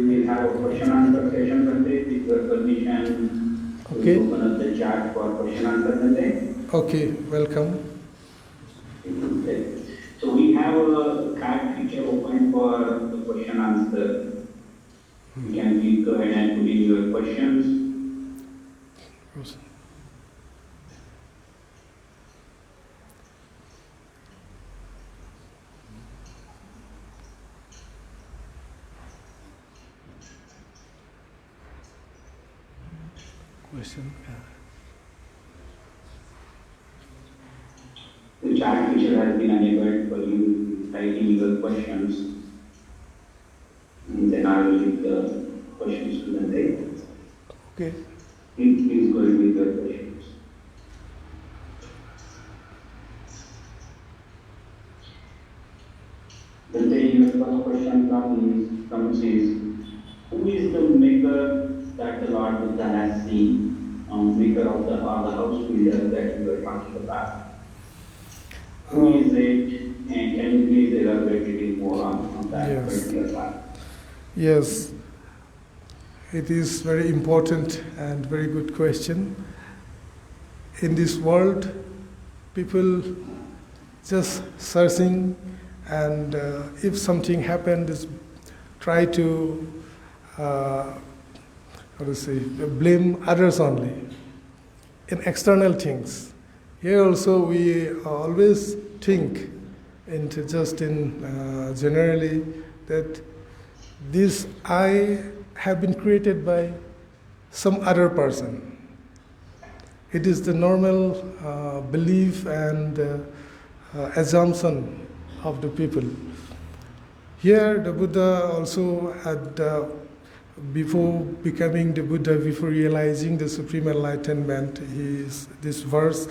will have a question answer session, Bante. With your permission, Okay. we open up the chat for question answer, Bante. Okay, welcome. Okay. So we have a chat feature open for the question answer. You can please go ahead and put in your questions. Question. The chat feature has been enabled for you writing your questions. And then I will read the questions to Bante. Okay. Please go ahead with your questions. Bante, your first question comes is, who is the maker that the Lord Buddha has seen? Maker of the house builder that you are talking about. Who is it? And can you please elaborate a little more on that Yes. particular part? Yes, it is very important and very good question. In this world, people just searching, and if something happened, is try to blame others only in external things. Here also we always think into just in generally that this I have been created by some other person. It is the normal belief and assumption of the people. Here the Buddha also had before becoming the Buddha, before realizing the supreme enlightenment, this verse,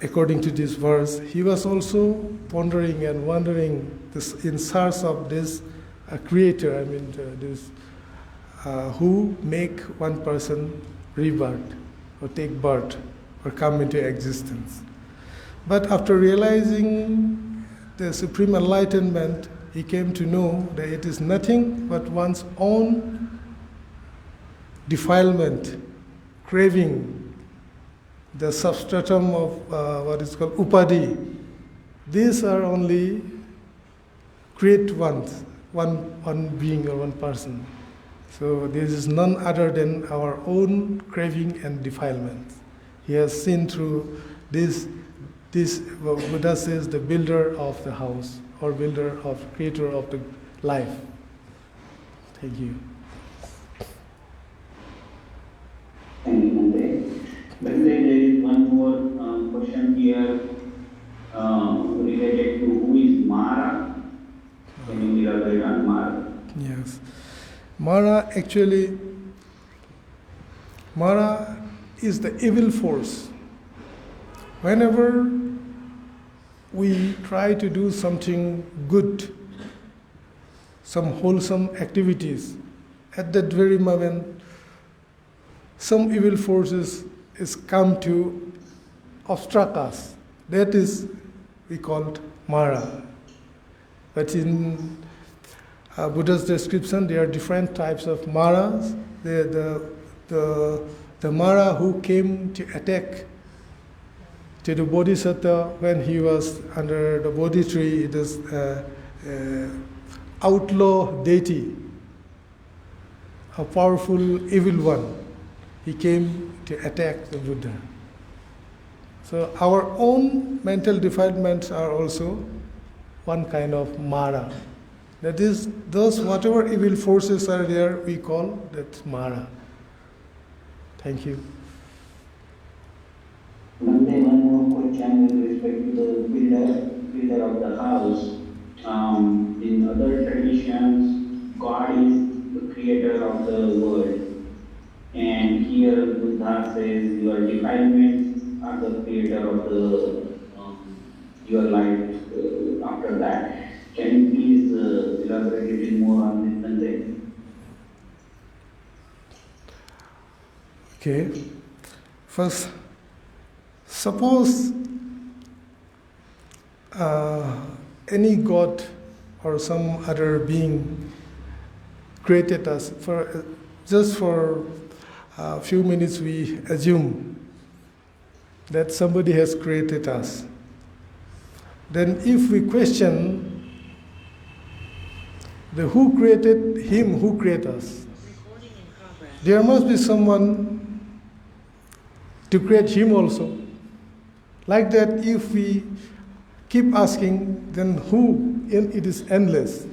according to this verse, he was also pondering and wondering this, in search of this creator, who make one person rebirth or take birth or come into existence. But after realizing the supreme enlightenment, he came to know that it is nothing but one's own defilement, craving, the substratum of what is called upadi. These are only create ones, one being or one person. So this is none other than our own craving and defilement. He has seen through this Buddha says, the builder of the house, or creator of the life. Thank you. Thank you, Bante. Bante, there is one more question here related to who is Mara. Can you elaborate on Mara? Yes. Mara is the evil force. Whenever we try to do something good, some wholesome activities, at that very moment, some evil forces is come to obstruct us. That is, we called Mara. But in Buddha's description, there are different types of Maras. The Mara who came to attack to the Bodhisattva when he was under the Bodhi tree, it is outlaw deity, a powerful evil one. He came to attack the Buddha. So our own mental defilements are also one kind of Mara. That is, those whatever evil forces are there, we call that Mara. Thank you. Nande, one more question with respect to the builder of the house. In other traditions, God is the creator of the world. And here Buddha says your defilements are the creator of your life after that. Can you please elaborate a little more on this, Nande? Okay. First, suppose any god or some other being created us. Just for a few minutes we assume that somebody has created us. Then if we question the who created him, who created us, there must be someone to create him also. Like that, if we keep asking, then who? It is endless.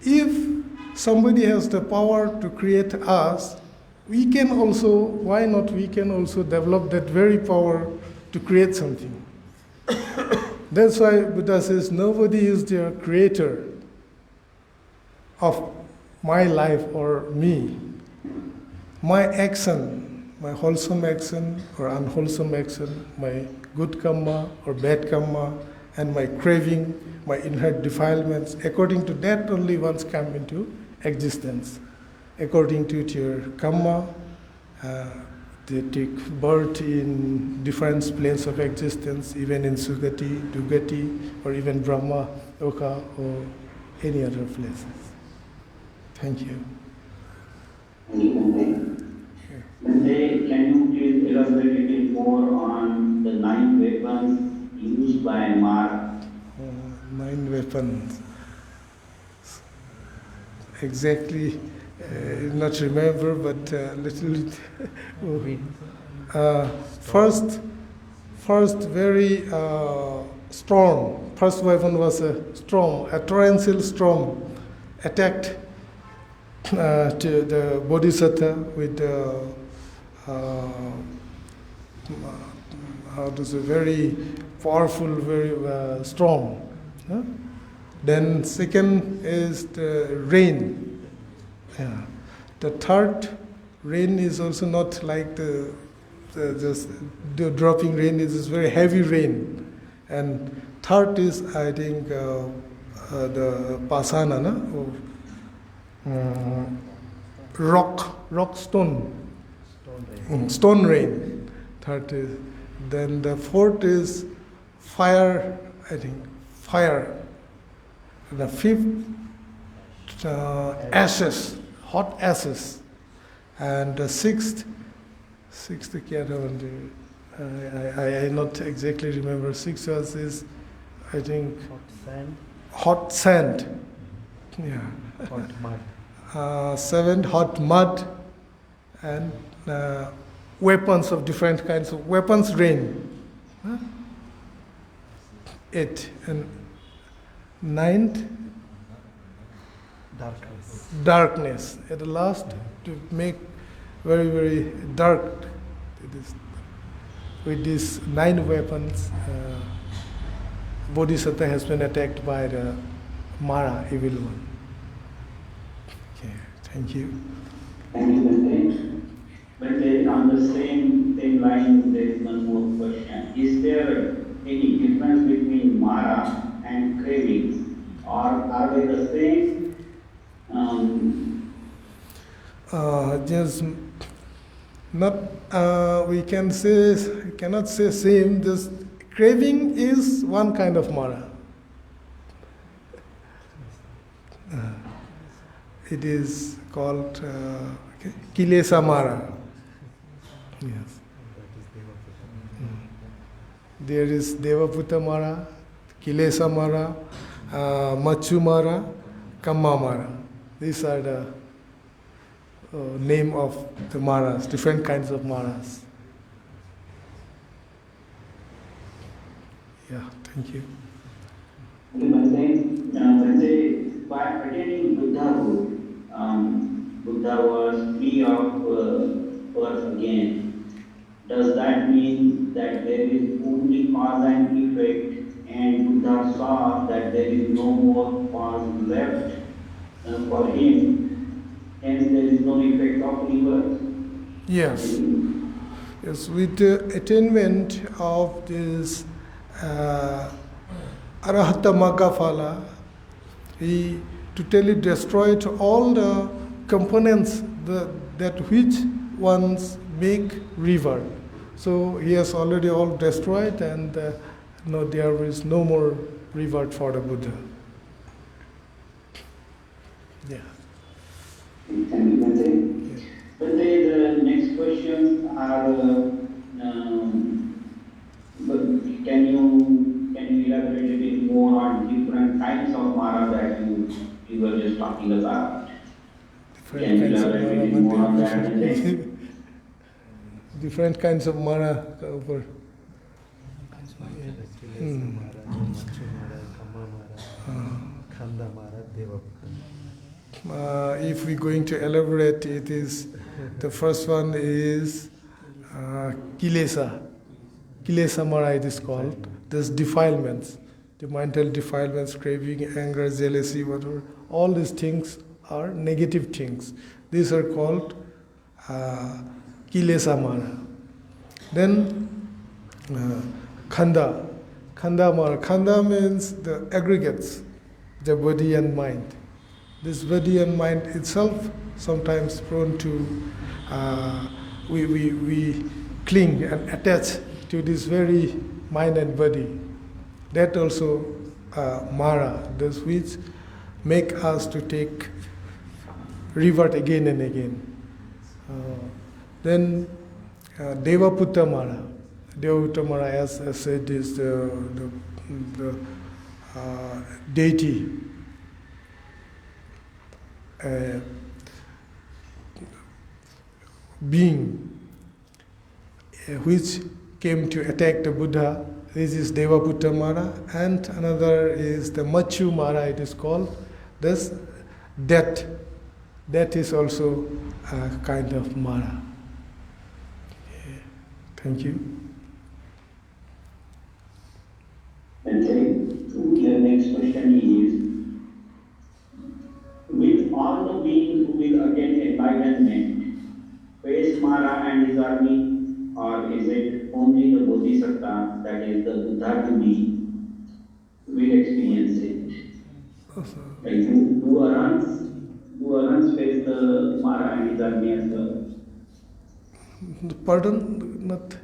If somebody has the power to create us, we can also, why not, we can also develop that very power to create something. That's why Buddha says, nobody is the creator of my life or me. My action, my wholesome action or unwholesome action, my good karma or bad karma, and my craving, my inherent defilements, according to that only ones come into existence. According to your karma, they take birth in different planes of existence, even in Sugati, Dugati, or even Brahma, Loka, or any other places. Thank you. Nande, can you please elaborate a little more on the 9 weapons used by Mara? 9 weapons. Exactly, not remember, but little. First, very storm. First weapon was a storm, a torrential storm, attacked to the Bodhisattva with very powerful, very storm. Huh? Then second is the rain. Yeah. The third, rain is also not like just the dropping rain. It is very heavy rain. And third is, I think, the pasana, stone rain. Third is, then the fourth is fire, I think, fire. The fifth, ashes, hot ashes. And the sixth, I not exactly remember. Sixth was is, I think, hot sand. Yeah. Hot mud. Seventh, hot mud. And weapons of different kinds of weapons rain. Huh? 8. And 9th, darkness. At the last, to make very, very dark. With these 9 weapons, Bodhisattva has been attacked by the Mara, evil one. Okay, thank you. Thank you, Bante. Bante, on the same line, there is one more question. Is there any difference between Mara and cravings, or are they the same? Just not, we cannot say same. This craving is one kind of Mara. It is called Kilesa Mara. Yes. There is Devaputa Mara, Kilesa Mara, Machu Mara, Kamma Mara. These are the name of the Maras, different kinds of Maras. Yeah, thank you. Bante, by attaining Buddhahood, Buddha was free of birth again. Does that mean that there is only cause and effect, and Buddha saw that there is no more cause left for him, hence there is no effect of rebirth? Yes. Yes, with the attainment of this Arahata Magga Phala, he totally destroyed all the components that which ones make river. So he has already all destroyed, and no, there is no more reward for the Buddha. Yeah. Thank you, Bante. Bante, the next questions are, but can you elaborate a bit more on different kinds of Mara that you were just talking about? Can you elaborate a bit more on that, Bante? Different kinds of Mara. If we're going to elaborate, it is the first one is Kilesa. Kilesa Mara it is called. There's defilements, the mental defilements, craving, anger, jealousy, whatever. All these things are negative things. These are called Kilesa Mara. Then Khanda. Khanda Mara. Khanda means the aggregates, the body and mind. This body and mind itself sometimes prone to, we cling and attach to this very mind and body. That also Mara, this which make us to take revert again and again. Then Devaputa Mara. Devaputa Mara, as I said, is the deity. Being which came to attack the Buddha. This is Devaputa Mara, and another is the Machu Mara, it is called. This death. That is also a kind of Mara. Yeah. Thank you. Okay, the next question is, with all the beings who will attain enlightenment, face Mara and his army, or is it only the Bodhisattva, that is the Buddha to be, will experience it? Like do Arhants face the Mara and his army as well? Pardon? Not.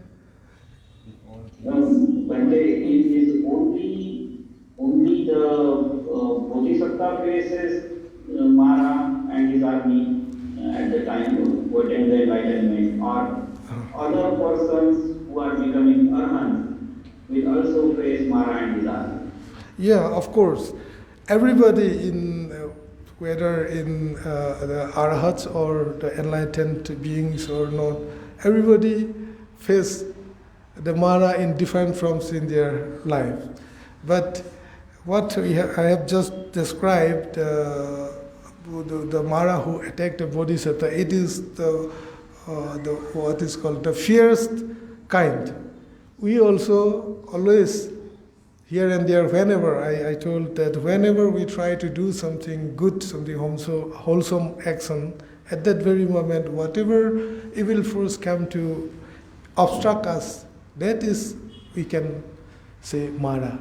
But it is only the Bodhisattva faces Mara and his army at the time to attain the enlightenment, or other persons who are becoming Arhants will also face Mara and his army? Yeah, of course. Everybody in whether in the Arhats or the enlightened beings or not, everybody face the Mara in different forms in their life. But what I have just described, the Mara who attacked the Bodhisattva, it is the what is called the fierce kind. We also always here and there, whenever I told that whenever we try to do something good, something wholesome action, at that very moment, whatever evil force come to obstruct us, that is, we can say Mara.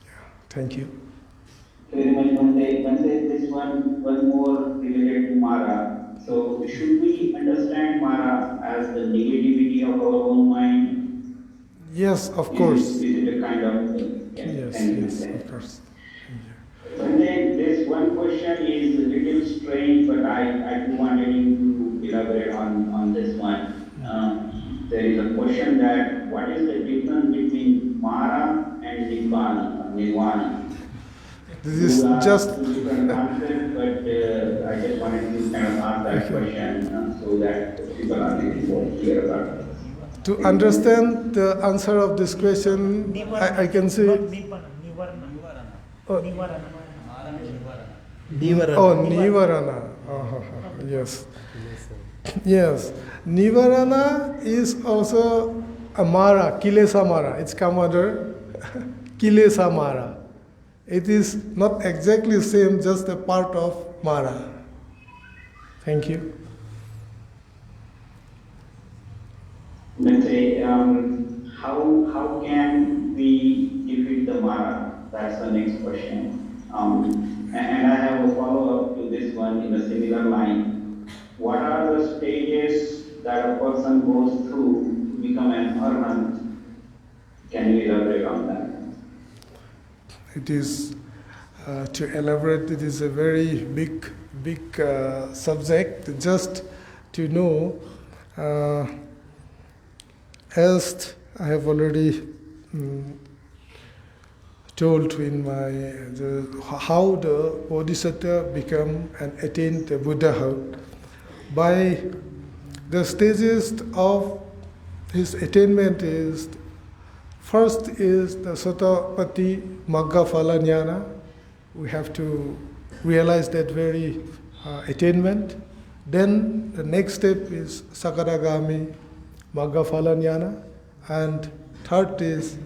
Yeah, thank you. Very much, Bante, this one more related to Mara. So should we understand Mara as the negativity of our own mind? Yes, of course. Is it a kind of Yes, of course. Bante, this one question is a little strange, but I do wanted you to elaborate on this one. There is a question that what is the difference between Mara and Nirvana? This is just different concept, but I just wanted to kind of ask that question so that people are little more clear about it. to understand the answer of this question. I can say. Oh, Nivarana. Yes. Yes. Nivarana is also a Mara, Kilesa Mara. It's come under Kilesa Mara. It is not exactly same, just a part of Mara. Thank you. Let's say, how can we defeat the Mara? That's the next question. And I have a follow-up to this one in a similar line. What are the stages that a person goes through to become an arhat? Can you elaborate on that? It is, to elaborate, it is a very big subject. Just to know, as I have already told in how the Bodhisattva become and attain the Buddhahood. By the stages of his attainment is, first is the Sotapatti Magga Phala Jnana. We have to realize that very attainment. Then the next step is Sakaragami Magga Phala Jnana, and third is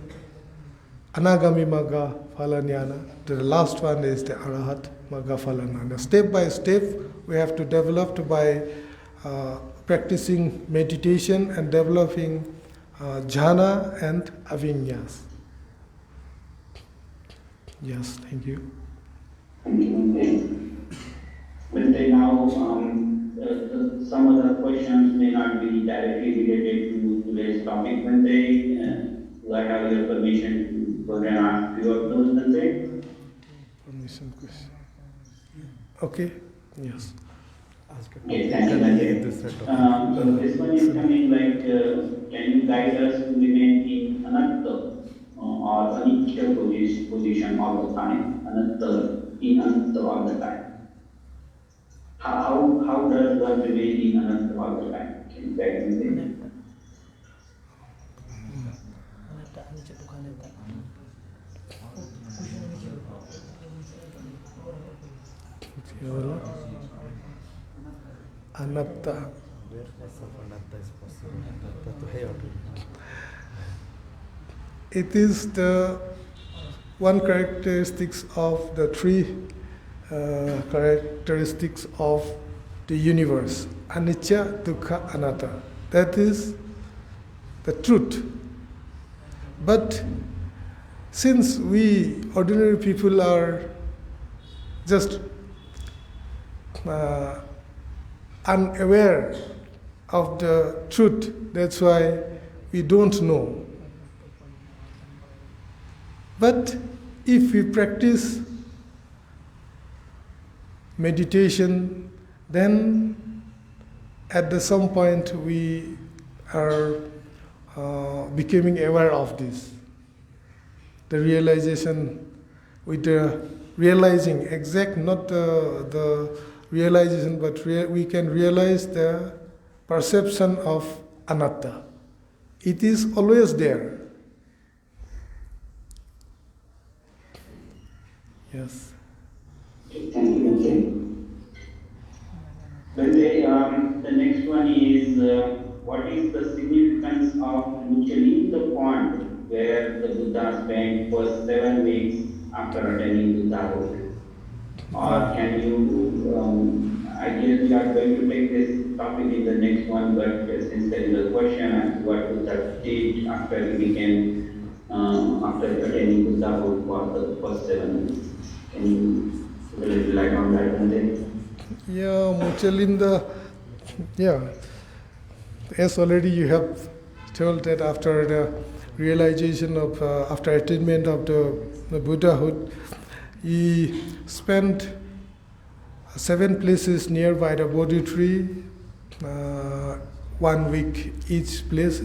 Anagami Magga Phala Jnana. The last one is the Arahat Magga Phala Jnana. Step by step, we have to develop by practicing meditation and developing jhana and avinyas. Yes, thank you. Thank you. Let's say now, some other questions may not be directly related to today's topic. When do I have your permission to go and ask few of those? Permission question. Okay. Yes. Okay, thank you, Bante. This one is coming like, can you guide us to remain in anatta or anicca position all the time? In anatta all the time. How does one remain in anatta all the time? Can you guide me there? Anatta. It is the one characteristics of the three characteristics of the universe. Anicca, Dukkha, Anatta. That is the truth. But since we ordinary people are just unaware of the truth, that's why we don't know. But if we practice meditation, then at some point we are becoming aware of this. The realization, with the realizing exact, not the realization, but we can realize the perception of anatta. It is always there. Yes. Thank you, Bante. Bante, the next one is what is the significance of Michelin the pond where the Buddha spent first 7 weeks after attaining Buddhahood? Or can you, I guess we are going to take this topic in the next one, but since there is a question as to what Buddha did after he became, after attaining Buddhahood for the first 7 weeks, can you put a little light on that one then? Yeah, Muchalinda, yeah. As already you have told that after the realization of, after attainment of the Buddhahood, he spent 7 places nearby the Bodhi tree, 1 week each place.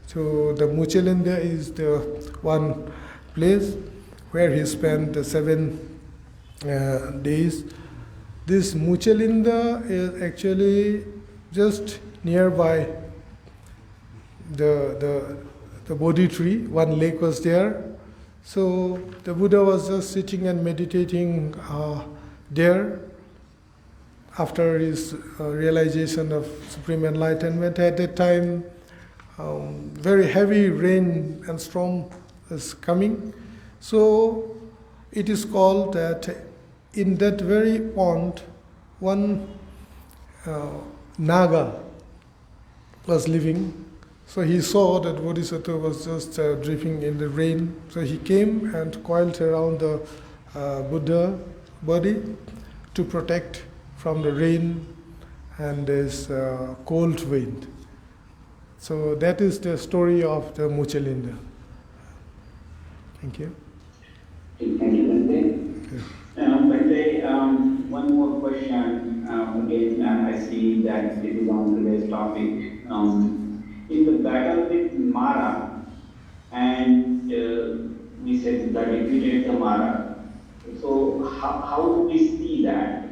So the Muchalinda is the one place where he spent the 7 days. This Muchalinda is actually just nearby the Bodhi tree. 1 lake was there. So the Buddha was just sitting and meditating there after his realization of supreme enlightenment. At that time, very heavy rain and storm is coming. So it is called that in that very pond, one Naga was living. So he saw that Bodhisattva was just dripping in the rain. So he came and coiled around the Buddha body to protect from the rain and this cold wind. So that is the story of the Muchalinda. Thank you. Thank you, Bhante. Bhante, one more question. Again, I see that this is on today's topic. In the battle with Mara, and we said that defeated the Mara. So how do we see that?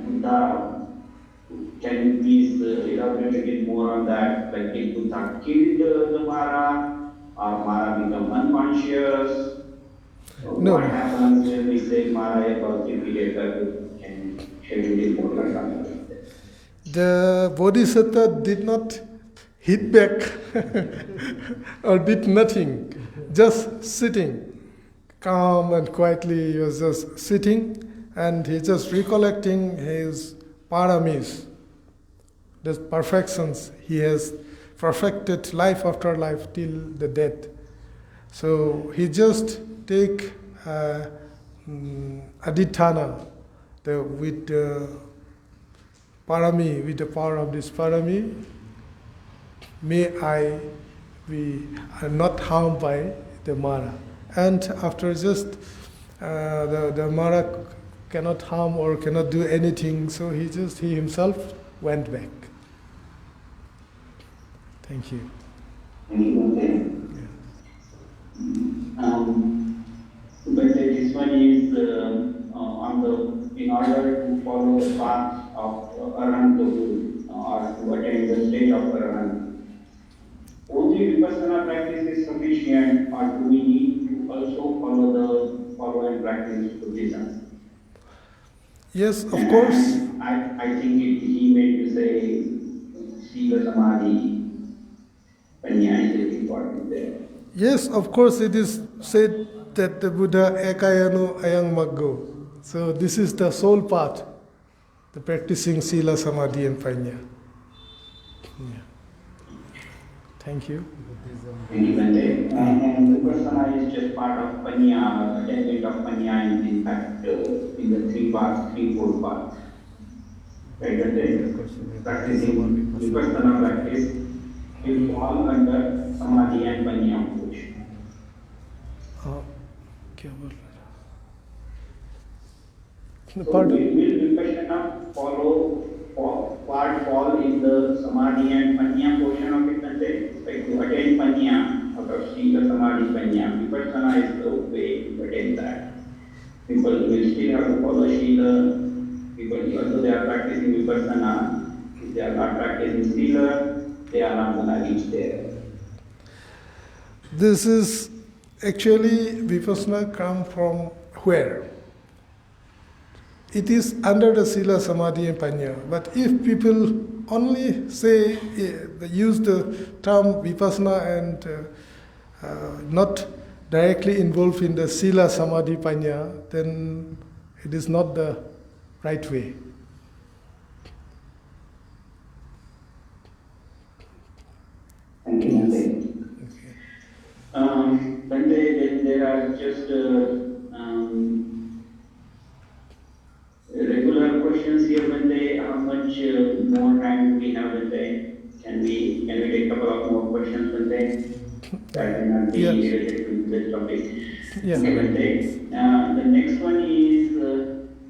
Can you please elaborate a bit more on that? Like, did Buddha kill the Mara, or Mara become unconscious? No. What happens when we say Mara was defeated? Can you shed a bit more light on that? The Bodhisattva did not hit back or did nothing, just sitting, calm and quietly. He was just sitting and he just recollecting his paramis, the perfections he has perfected life after life till the death. So he just take adhitthana, with the parami, with the power of this parami, may I be not harmed by the Mara. And after just the Mara cannot harm or cannot do anything, so he himself went back. Thank you. Thank you, Bhante. But this one is in order to follow the path of Arahant or to attain the state of Arahant. Only vipassana practice is sufficient, or do we need to also follow and practice Buddhism? Yes, of course. I think he meant to say Sila Samadhi, Panya is important there. Yes, of course, it is said that the Buddha ekayano ayang maggo. So this is the sole path, the practicing Sila, Samadhi and Panya. Yeah. Thank you. Thank you, Bhante. And Vipassana is just part of Panya, attainment of Panya, in fact, in the 3 parts, 3-4 parts. Right, Bhante? Practicing Vipassana practice will fall under Samadhi and Panya approach. So will Vipassana fall in the Samadhi and Panya portion of it, Bhante? Like to attain Panya, out of Sila, Samadhi, Panya, Vipassana is the way to attain that. People will still have to follow Sila. People, although they are practicing Vipassana, if they are not practicing Sila, they are not going to reach there. This is actually Vipassana come from where? It is under the Sila, Samadhi and Panya. But if people only say, use the term vipassana and not directly involved in the sila samadhi panya, then it is not the right way. Thank you, Bhante. Bhante, then there are just regular questions here, Bhante. How much more time do we have, Bhante? Can we take a couple of more questions, Bhante? That may not be related to this topic. Yeah. Okay, Bhante. The next one is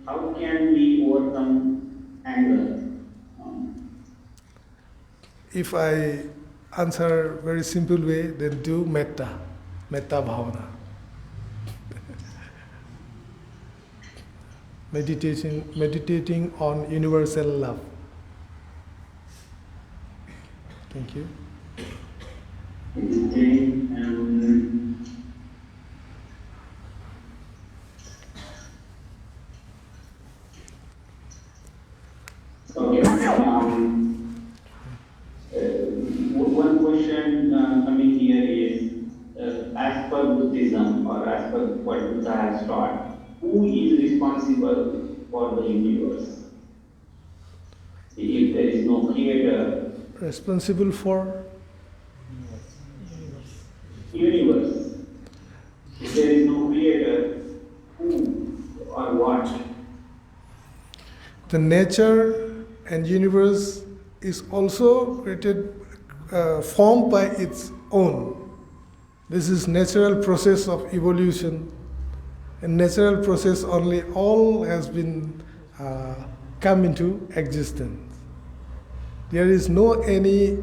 how can we overcome anger? If I answer very simple way, then do metta bhavana. Meditating on universal love. Thank you. One question coming here is, as per Buddhism or as per what Buddha has taught, who is responsible for the universe? If there is no creator, Responsible for universe. If there is no creator, who or what? the nature and universe is also created, formed by its own. This is natural process of evolution. And natural process only all has been come into existence. There is no any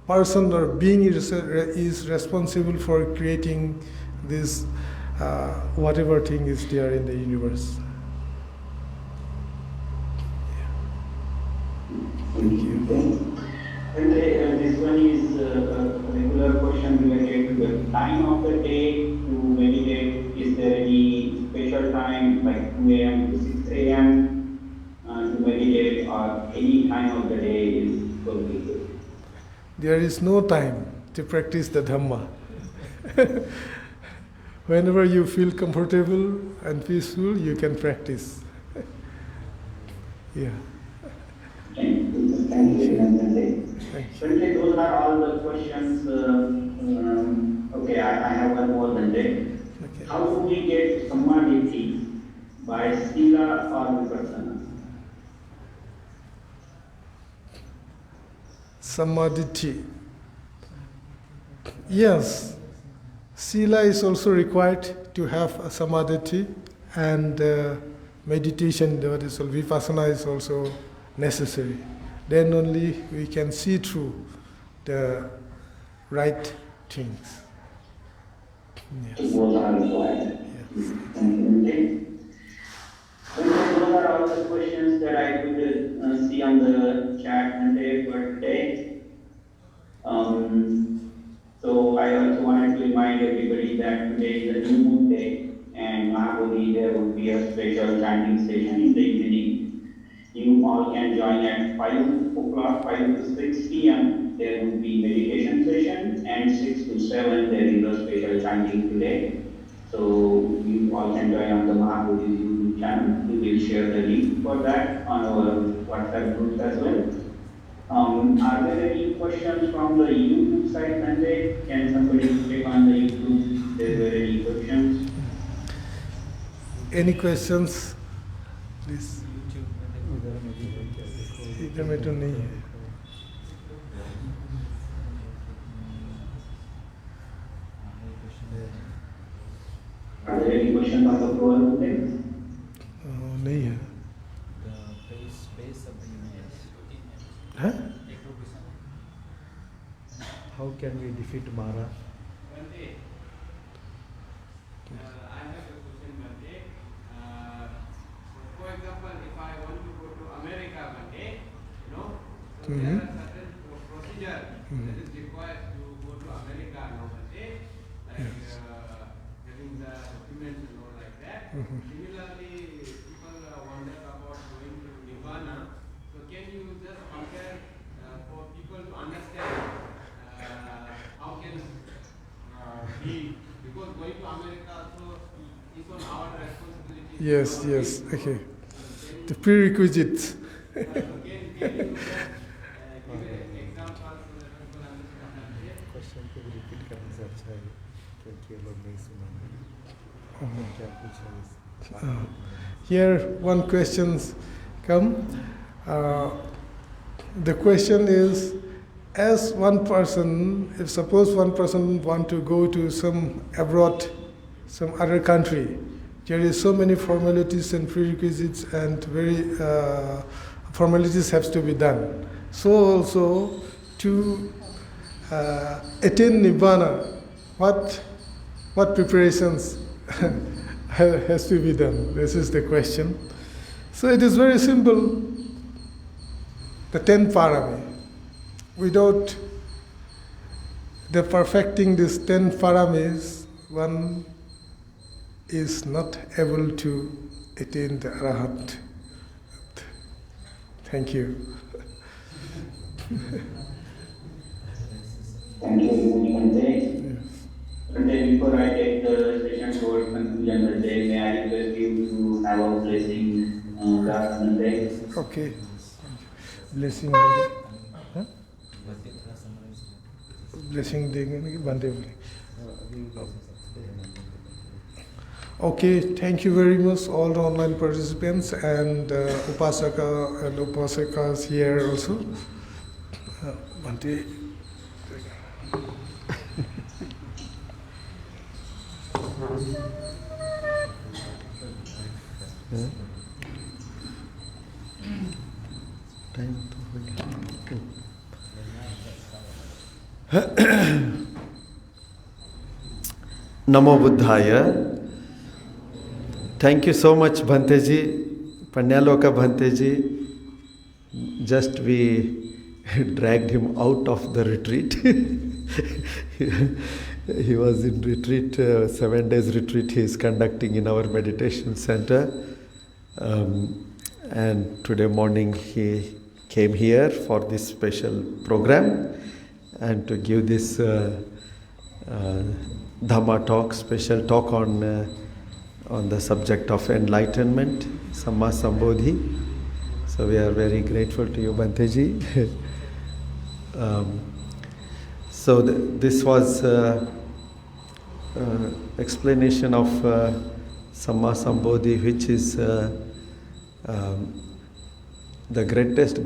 person or being is responsible for creating this whatever thing is there in the universe. Thank you. And this one is a regular question related to the time of the day to meditate. Is there any special time like 2 a.m. to 6 a.m. To meditate, or any time of the day is good? There is no time to practice the Dhamma. Whenever you feel comfortable and peaceful, you can practice. Yeah. Thank you. Bhante, those are all the questions. Okay, I have one more, Bhante. Okay. How do we get samadhi by sila or vipassana? Samadhi. Yes, sila is also required to have a samadhi, and meditation, that is vipassana, is also necessary. Then only we can see through the right things. Yes. Those are required. Yes. Okay. Those are all the questions that I could see on the chat Monday for today. So I also wanted to remind everybody that today is a new moon day, and Mahabodhi there will be a special chanting session in the evening. You all can join at 5 o'clock, 5 to 6 p.m. There will be meditation session, and 6 to 7 there is a special chanting today. So you all can join on the Mahabodhi YouTube channel. We will share the link for that on our WhatsApp groups as well. Are there any questions from the YouTube side, Sanjay? Can somebody click on the YouTube if there were any questions? Any questions, please? इधर में तो नहीं है. Are there any questions on the floor? नहीं है. Huh? How can we defeat Mara? I have a question, Bhante. For example, if I want to go to America one day, so there are certain procedure that is required to go to America now one day, like getting the documents and all like that. Similarly, people wonder about going to Nirvana. So can you just compare because going to America also is on our responsibility. Yes, yes, okay. The prerequisites. Can you give an example so that people understand? Question को repeat करने से अच्छा है क्योंकि लोग नहीं सुनेंगे क्या पूछा है Here one questions come. The question is, as one person, if suppose one person want to go to some abroad, some other country, there is so many formalities and prerequisites and very formalities has to be done. So also to attain Nibbana, what preparations has to be done? This is the question. So it is very simple. The 10 parami. Without the perfecting these 10 paramis, one is not able to attain the Arahant. Thank you. Thank you very much, Bhante. Bhante, before I take the session towards conclusion, Bhante, may I request you to have a blessing, Bhante? Okay. Blessing Bhante. Huh? Blessing देंगे Bhante बोले. Okay, thank you very much all the online participants and Upasaka and Upasakas here also. Bhante. Time तो हो गया नमो बुद्धाय thank you so much Bhante ji Panyaloka Bhante ji just we dragged him out of the retreat he was in retreat 7 days retreat he is conducting in our meditation center and today morning he came here for this special program and to give this Dhamma talk, special talk on the subject of enlightenment, Samma Sambodhi. So we are very grateful to you, Bhante ji. So this was explanation of Samma Sambodhi, which is the greatest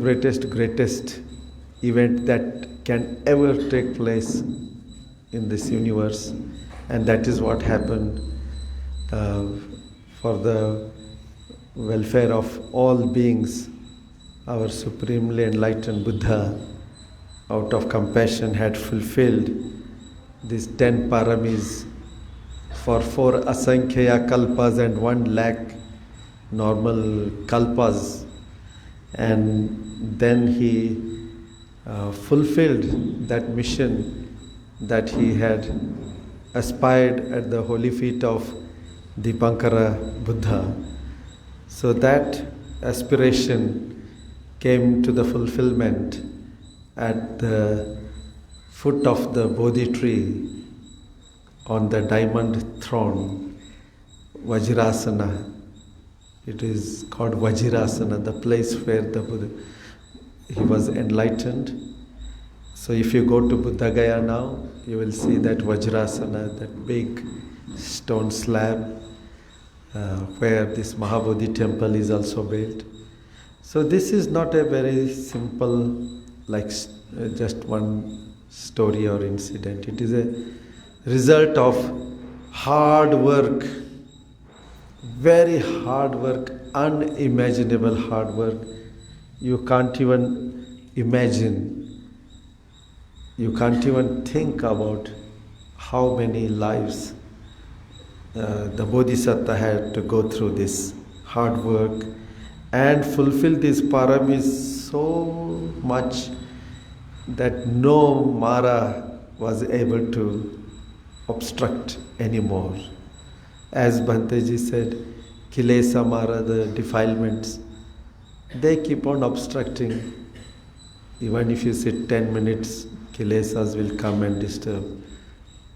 event that can ever take place in this universe, and that is what happened for the welfare of all beings. Our supremely enlightened Buddha, out of compassion, had fulfilled these 10 paramis for 4 asankhya kalpas and 1 lakh normal kalpas, and then he fulfilled that mission that he had aspired at the holy feet of Dipankara Buddha. So that aspiration came to the fulfillment at the foot of the Bodhi tree on the diamond throne, Vajrasana. It is called Vajrasana, the place where the Buddha, he was enlightened. So if you go to Buddha Gaya now, you will see that Vajrasana, that big stone slab where this Mahabodhi temple is also built. So this is not a very simple, like just one story or incident. It is a result of hard work, very hard work, unimaginable hard work. You can't even imagine. You can't even think about how many lives the Bodhisattva had to go through this hard work and fulfill these paramis so much that no Mara was able to obstruct anymore. As Bhante ji said, Kilesa Mara, the defilements, they keep on obstructing. Even if you sit 10 minutes, Kilesas will come and disturb.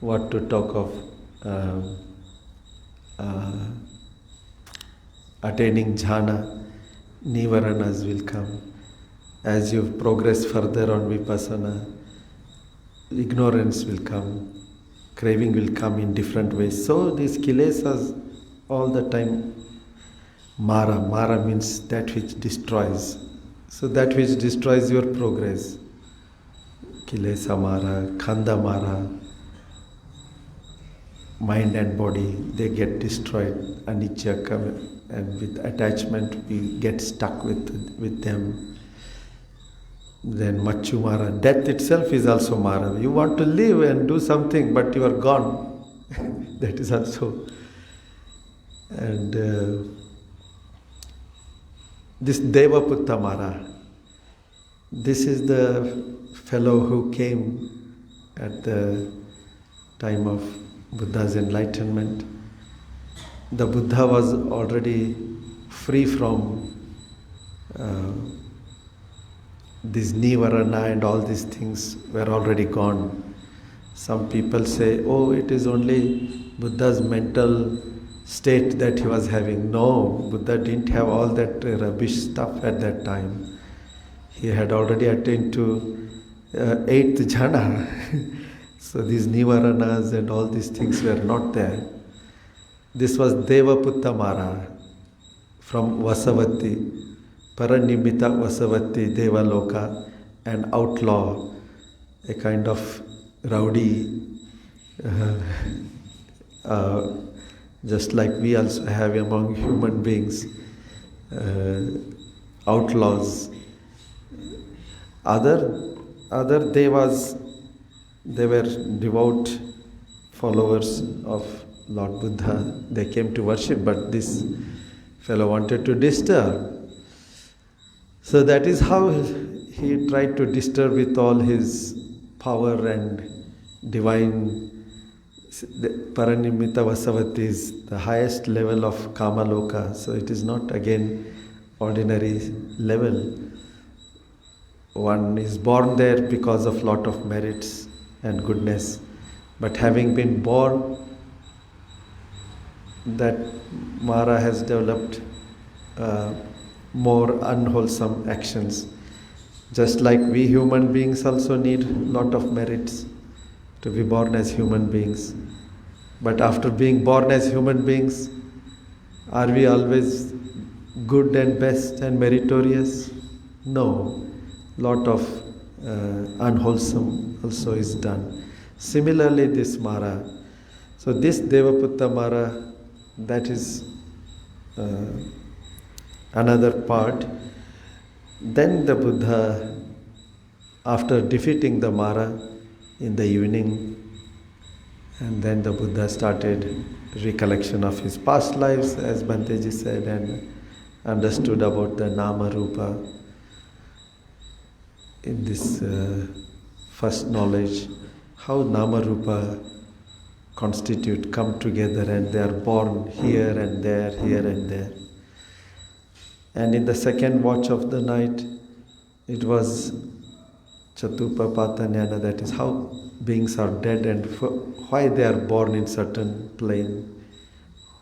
what to talk of attaining jhana, nivaranas will come. As you progress further on vipassana, ignorance will come, craving will come in different ways. So these kilesas all the time, mara. Mara means that which destroys. So that which destroys your progress. Kilesa mara, khanda mara, mind and body, they get destroyed. Anicca come, and with attachment we get stuck with them. Then machu mara, death itself is also mara. You want to live and do something, but you are gone. That is also. And this Devaputta Mara, this is the fellow who came at the time of Buddha's enlightenment. The Buddha was already free from this Nivarana, and all these things were already gone. Some people say, oh, it is only Buddha's mental state that he was having. No, Buddha didn't have all that rubbish stuff at that time. He had already attained to 8th jhana. So these nivaranas and all these things were not there. This was Devaputta Mara from Vasavati, Paranimita Vasavati Devaloka, an outlaw, a kind of rowdy, just like we also have among human beings, outlaws. Other devas, they were devout followers of Lord Buddha. They came to worship, but this fellow wanted to disturb. So that is how he tried to disturb with all his power and divine. Paranimita Vasavati is the highest level of Kamaloka, so it is not again ordinary level. One is born there because of lot of merits and goodness, but having been born, that Mara has developed more unwholesome actions. Just like we human beings also need lot of merits to be born as human beings. But after being born as human beings, are we always good and best and meritorious? No. Lot of unwholesome also is done. Similarly, this Mara. So this Devaputta Mara, that is another part. Then the Buddha, after defeating the Mara in the evening, and then the Buddha started recollection of his past lives, as Bhanteji said, and understood about the Nama Rupa in this first knowledge, how Nama Rupa come together, and they are born here and there, here and there. And in the second watch of the night, it was Chatupa Patanyana, that is how beings are dead and why they are born in certain plane,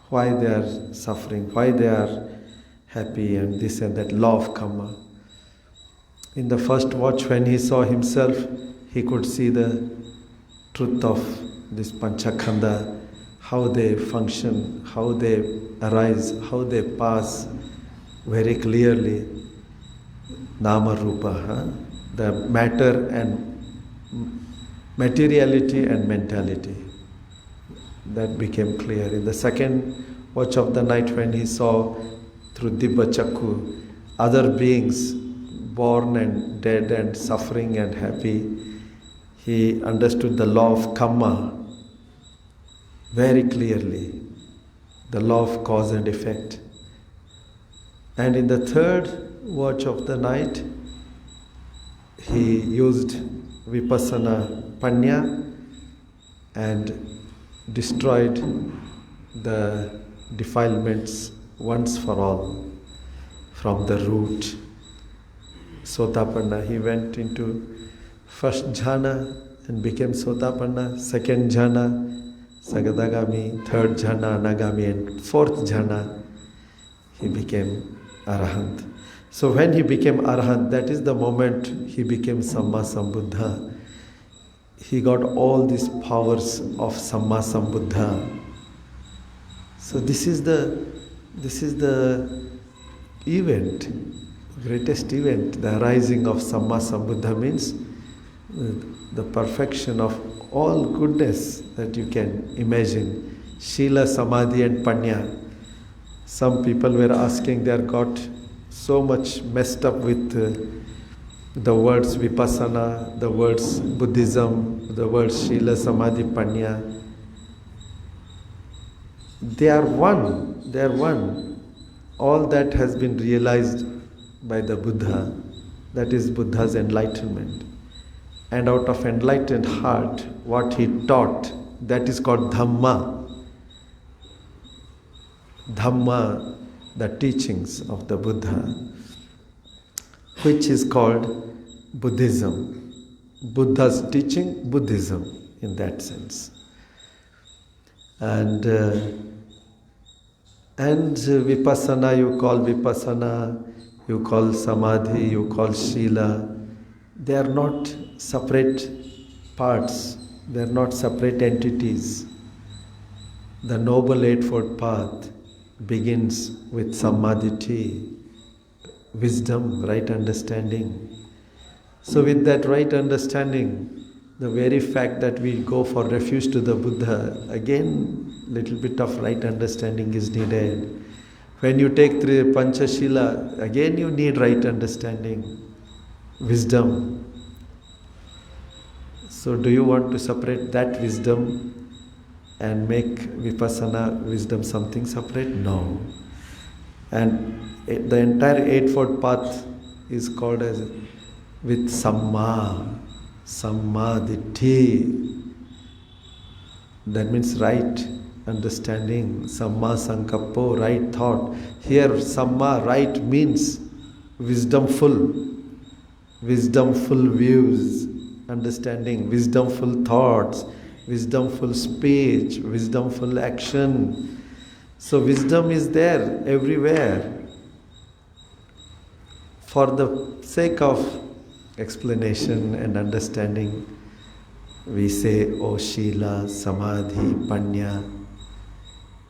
why they are suffering, why they are happy, and this and that, law of karma. In the first watch, when he saw himself, he could see the truth of this Panchakhanda, how they function, how they arise, how they pass very clearly. Nama Rupa, the matter and materiality and mentality. That became clear. In the second watch of the night, when he saw through Dibba Chakku other beings born and dead and suffering and happy, he understood the law of karma very clearly, the law of cause and effect. And in the third watch of the night, he used vipassana panya and destroyed the defilements once for all from the root. Sotapanna, he went into first jhana and became Sotapanna, second jhana, Sagadagami, third jhana, Anagami, and fourth jhana, he became Arahant. So when he became Arahant, that is the moment he became Samma Sambuddha. He got all these powers of Samma Sambuddha. So this is the event, greatest event. The arising of Samma Sambuddha means the perfection of all goodness that you can imagine. Shila, Samadhi and Panya. Some people were asking, they got so much messed up with the words Vipassana, the words Buddhism, the words Shila, Samadhi, Panya. They are one. They are one. All that has been realized by the Buddha. That is Buddha's enlightenment. And out of enlightened heart, what he taught, that is called Dhamma. Dhamma, the teachings of the Buddha, which is called Buddhism. Buddha's teaching, Buddhism, in that sense. And Vipassana, you call Vipassana, you call Samadhi, you call Shila. They are not separate parts. They are not separate entities. The Noble Eightfold Path begins with Samadhi, wisdom, right understanding. So with that right understanding, the very fact that we go for refuge to the Buddha, again, little bit of right understanding is needed. When you take three Panchashila, again you need right understanding, wisdom. So do you want to separate that wisdom and make Vipassana wisdom something separate? No. And the entire Eightfold Path is called as with Samma Ditti. That means right understanding, Samma Sankappo, right thought. Here Samma, right, means wisdomful views, understanding, wisdomful thoughts, wisdomful speech, wisdomful action. So wisdom is there everywhere. For the sake of explanation and understanding, we say, oh Shila, Samadhi, Panya.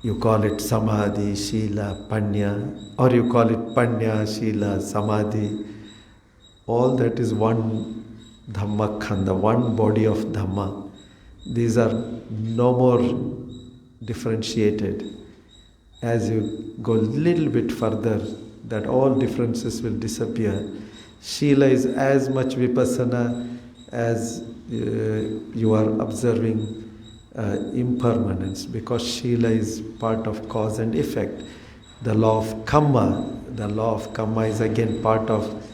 You call it Samadhi, Shila, Panya, or you call it Panya, Shila, Samadhi. All that is one Dhammakhanda, one body of Dhamma. These are no more differentiated. As you go a little bit further, that all differences will disappear. Shila is as much Vipassana as you are observing impermanence, because Shila is part of cause and effect. The law of Kamma is again part of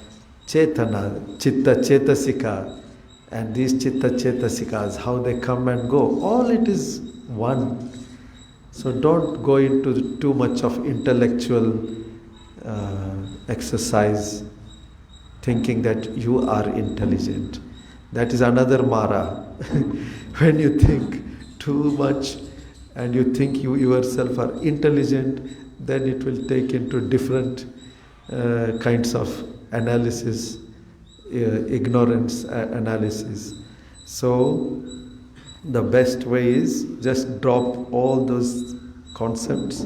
Chetana, Chitta Chetasika. And these Chitta Chetasikas, how they come and go, all it is one. So don't go into too much of intellectual exercise, thinking that you are intelligent. That is another Mara. When you think too much and you think you yourself are intelligent, then it will take into different kinds of analysis, ignorance analysis. So the best way is just drop all those concepts.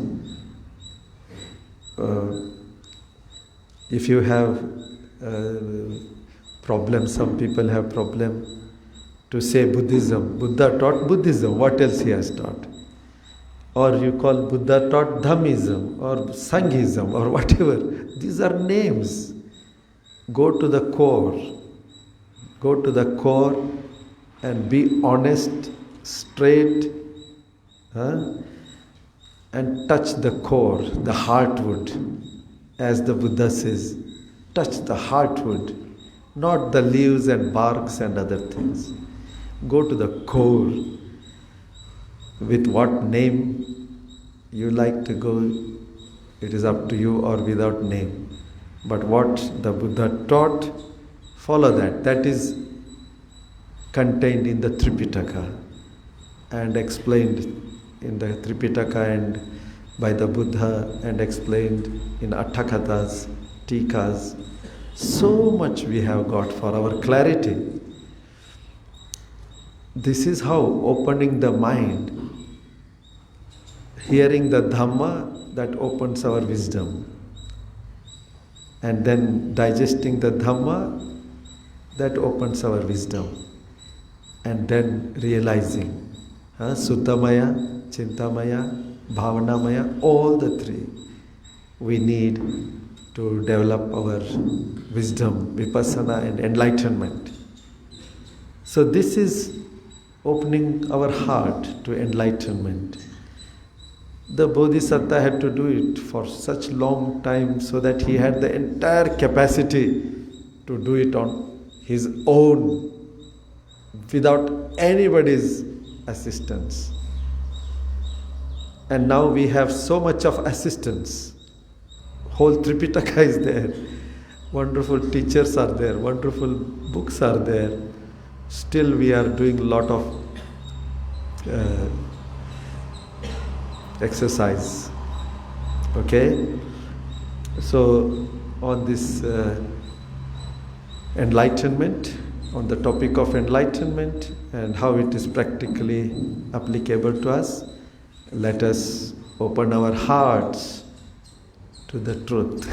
If you have problems, some people have problem to say Buddhism. Buddha taught Buddhism. What else he has taught? Or you call Buddha taught Dhammism or Sanghism or whatever. These are names. Go to the core. Go to the core and be honest, straight, and touch the core, the heartwood. As the Buddha says, touch the heartwood, not the leaves and barks and other things. Go to the core. With what name you like to go, it is up to you, or without name. But what the Buddha taught, follow that. That is contained in the Tripitaka and explained in the Tripitaka and by the Buddha and explained in Atthakathas, Tikas. So much we have got for our clarity. This is how opening the mind, hearing the Dhamma, that opens our wisdom. And then digesting the Dhamma, that opens our wisdom. And then realizing, Suddhamaya, Chintamaya, Bhavanamaya, all the three we need to develop our wisdom, vipassana and enlightenment. So this is opening our heart to enlightenment. The Bodhisattva had to do it for such long time so that he had the entire capacity to do it on his own without anybody's assistance. And now we have so much of assistance. Whole Tripitaka is there. Wonderful teachers are there. Wonderful books are there. Still we are doing a lot of exercise. Okay? So on this enlightenment, on the topic of enlightenment and how it is practically applicable to us, let us open our hearts to the truth.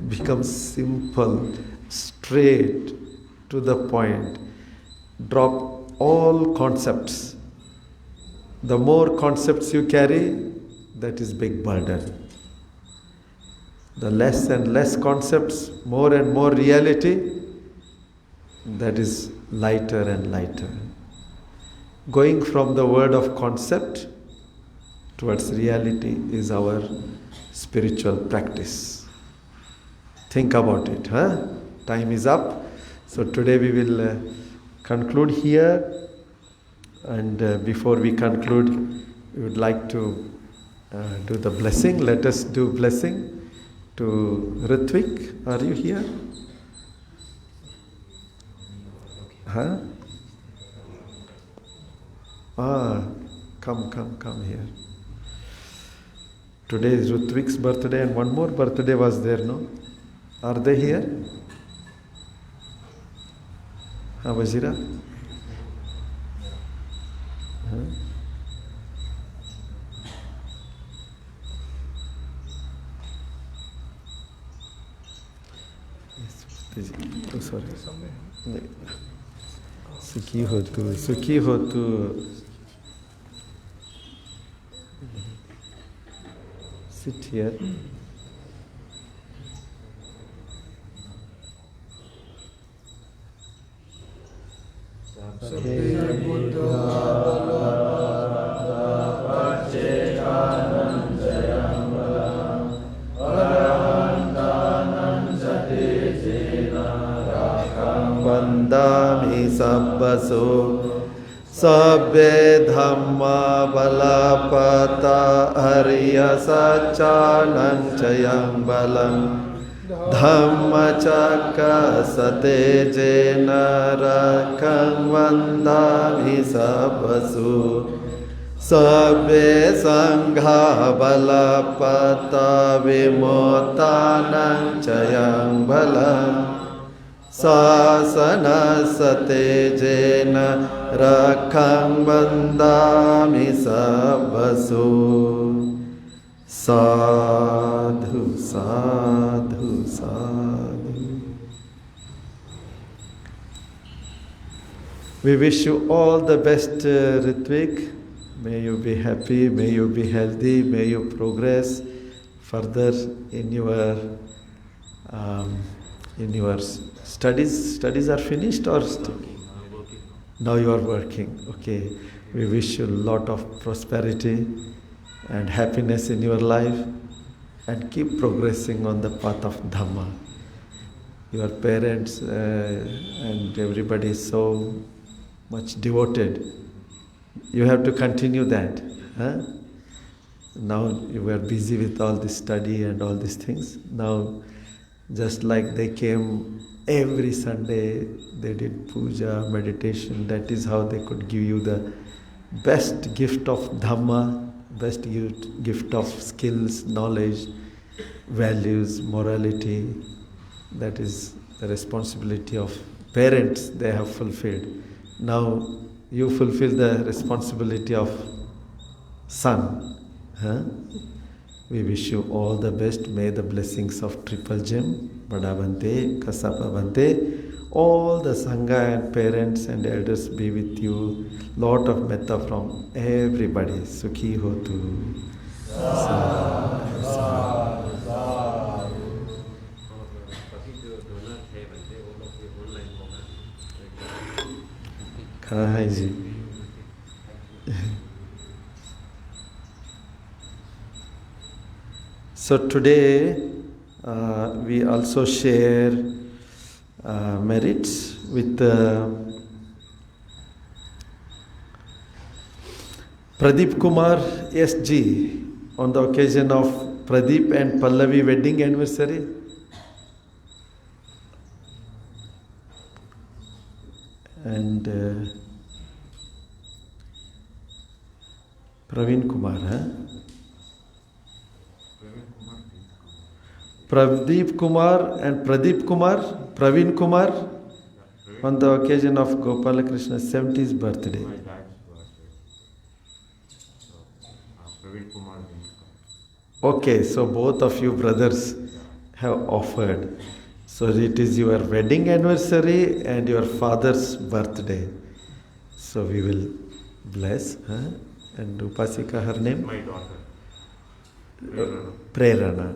Become simple, straight, to the point. Drop all concepts. The more concepts you carry, that is big burden. The less and less concepts, more and more reality, that is lighter and lighter. Going from the word of concept towards reality is our spiritual practice. Think about it. Time is up. So today we will conclude here. And before we conclude, we would like to do the blessing. Let us do blessing to Ritvik. Are you here? Come here. Today is Ritvik's birthday and one more birthday was there, no? Are they here? Wazira? Oh, sorry. Sukhi ho tu. Sit here. Vandami sabbaso sabbe dhamma balapata ariya sachanan chayam balam dhamma chakka sate jena rakam vandami sabbaso sabbe sangha balapata vimotanan chayam balam Sasana sate jena rakham bandami sabbaso. Sadhu, sadhu, sadhu. We wish you all the best, Ritvik. May you be happy, may you be healthy, may you progress further in your studies. Studies are finished or now you are working. Okay. We wish you a lot of prosperity and happiness in your life and keep progressing on the path of Dhamma. Your parents and everybody is so much devoted. You have to continue that. Now you were busy with all this study and all these things. Now Just like they came every Sunday, they did puja, meditation. That is how they could give you the best gift of Dhamma, best gift of skills, knowledge, values, morality. That is the responsibility of parents they have fulfilled. Now you fulfill the responsibility of son. Huh? We wish you all the best. May the blessings of Triple Gem, Badavante, Kasapavante, all the Sangha and parents and elders be with you. Lot of metta from everybody. Sukhi hotu. Kahai ji. So today we also share merits with Pradeep Kumar SG on the occasion of Pradeep and Pallavi wedding anniversary. And Praveen Kumar, huh? Pradeep Kumar and Pradeep Kumar, Praveen Kumar, on the occasion of Gopala Krishna's 70th birthday. My dad's birthday. Praveen Kumar. Okay, so both of you brothers have offered. So it is your wedding anniversary and your father's birthday. So we will bless. Huh? And Upasika, her name? My daughter. Prerana.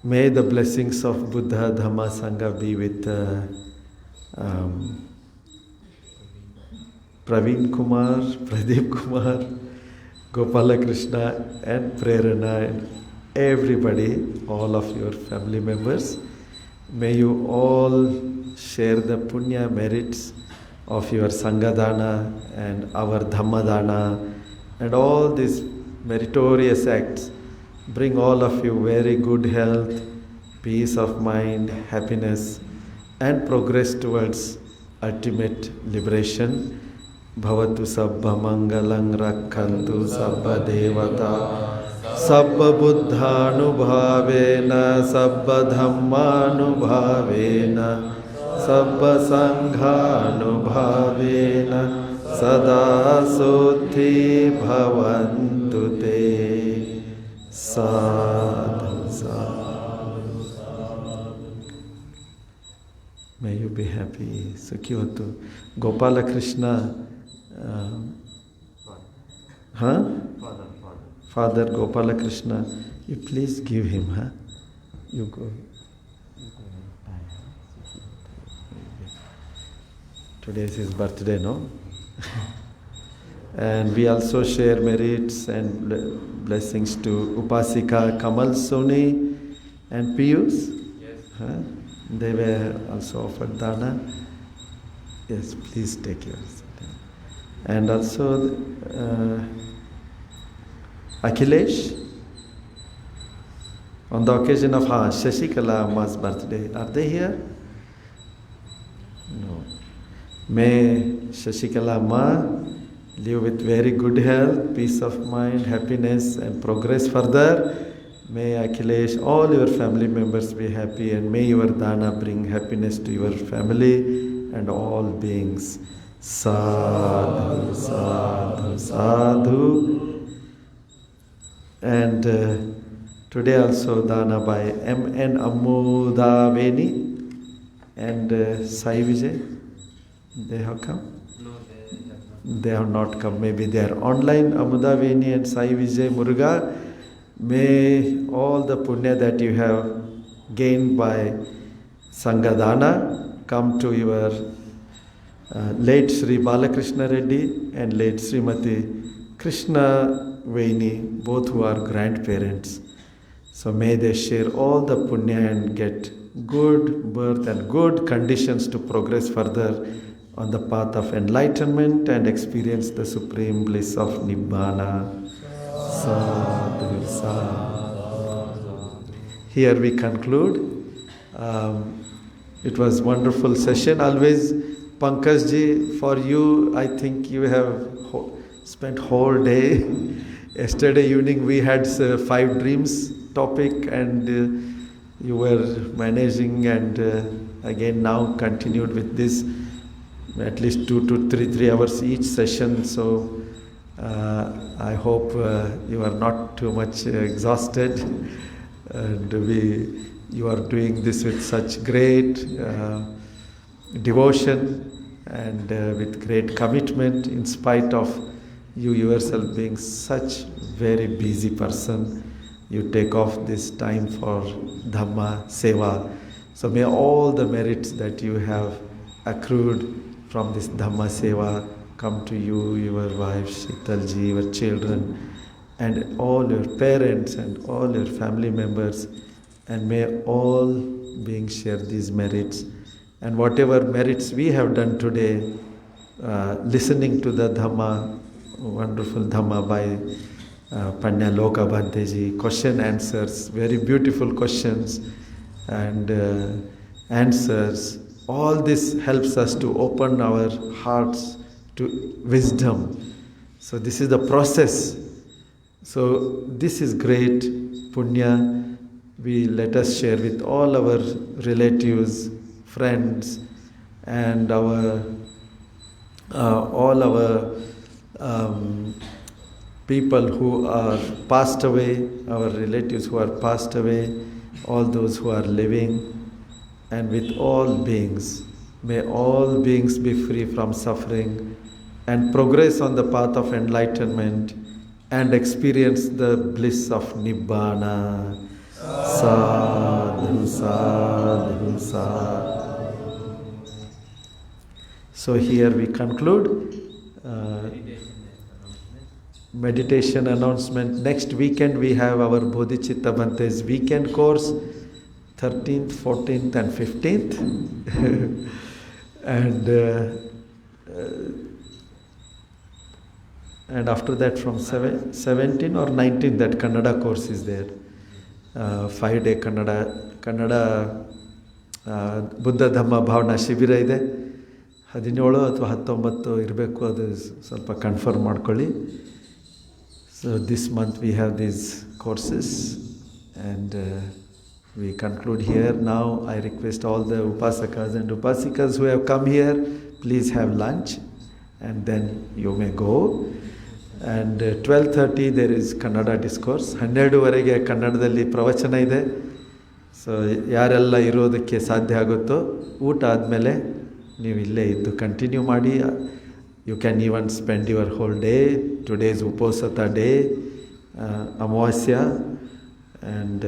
May the blessings of Buddha, Dhamma, Sangha be with Praveen Kumar, Pradeep Kumar, Gopala Krishna and Prerana and everybody, all of your family members. May you all share the punya merits of your Sanghadana and our Dhammadana and all these meritorious acts. Bring all of you very good health, peace of mind, happiness and progress towards ultimate liberation. Bhavatu Sabba Mangalang Rakkantu Sabba Devata Sabba Buddhanubhavena Sabba Dhammanubhavena Sabba Sanghanubhavena Sada Suddhi Bhavantu Te. Sadhu, sadhu, sadhu. May you be happy. Sukhiyotu. Gopala Krishna. Father Gopala Krishna. You please give him. Huh? You go. Today is his birthday, no? And we also share merits and blessings to Upasika Kamal Soni and Piyus. Yes. Huh? They were also offered dana. Yes, please take yours. And also Akhilesh, on the occasion of Shashikala Amma's birthday. Are they here? No. May Shashikala Amma live with very good health, peace of mind, happiness and progress further. May Akhilesh, all your family members be happy and may your dana bring happiness to your family and all beings. Sadhu, sadhu, sadhu. And today also dana by M.N. Amudaveni and Sai Vijay. They have come? They have not come. Maybe they are online. Amudaveni and Sai Vijay Muruga. May all the punya that you have gained by Sanghadana come to your late Sri Balakrishna Reddy and late Srimati Krishna Vaini, both who are grandparents. So may they share all the punya and get good birth and good conditions to progress further on the path of enlightenment and experience the supreme bliss of Nibbana. Sadhu, sadhu. Here we conclude. It was wonderful session. Always, Pankaj ji, for you, I think you have spent whole day. Yesterday evening we had 5 dreams topic, and you were managing, and again now continued with this at least 2 to 3 hours each session. So I hope you are not too much exhausted, and you are doing this with such great devotion and with great commitment, in spite of you yourself being such very busy person. You take off this time for Dhamma Seva. So may all the merits that you have accrued from this Dhamma Seva come to you, your wife Shitalji, your children, and all your parents and all your family members, and may all beings share these merits. And whatever merits we have done today, listening to the Dhamma, wonderful Dhamma by Panya Loka Bhanteji, question answers, very beautiful questions and answers. All this helps us to open our hearts to wisdom. So this is the process. So this is great punya. Let us share with all our relatives, friends, and all our people who are passed away, our relatives who are passed away, all those who are living, and with all beings. May all beings be free from suffering and progress on the path of enlightenment and experience the bliss of Nibbana. Sadhu, sadhu, sadhu. So here we conclude. Meditation announcement. Next weekend we have our Bodhicitta Bhante's weekend course, 13th, 14th and 15th. And after that from 17 or 19, that Kannada course is there. 5-day Kannada Buddha Dhamma Bhavana Shibira ಇದೆ. 17 ಅಥವಾ 19 ಇರಬೇಕು, ಅದು ಸ್ವಲ್ಪ confirm ಮಾಡ್ಕೊಳ್ಳಿ. So this month we have these courses, and we conclude here. Now I request all the upasakas and upasikas who have come here, please have lunch and then you may go. And 12:30 there is Kannada discourse. 12ವರೆಗೆ ಕನ್ನಡದಲ್ಲಿ ಪ್ರವಚನ ಇದೆ. So ಯಾರೆಲ್ಲ ಇರೋದಕ್ಕೆ ಸಾಧ್ಯ ಆಗುತ್ತೋ ಊಟ ಆದಮೇಲೆ ನೀವು ಇಲ್ಲೇ ಇದ್ದು ಕಂಟಿನ್ಯೂ ಮಾಡಿ. You can even spend your whole day. Today is Uposatha day, Amavasya, and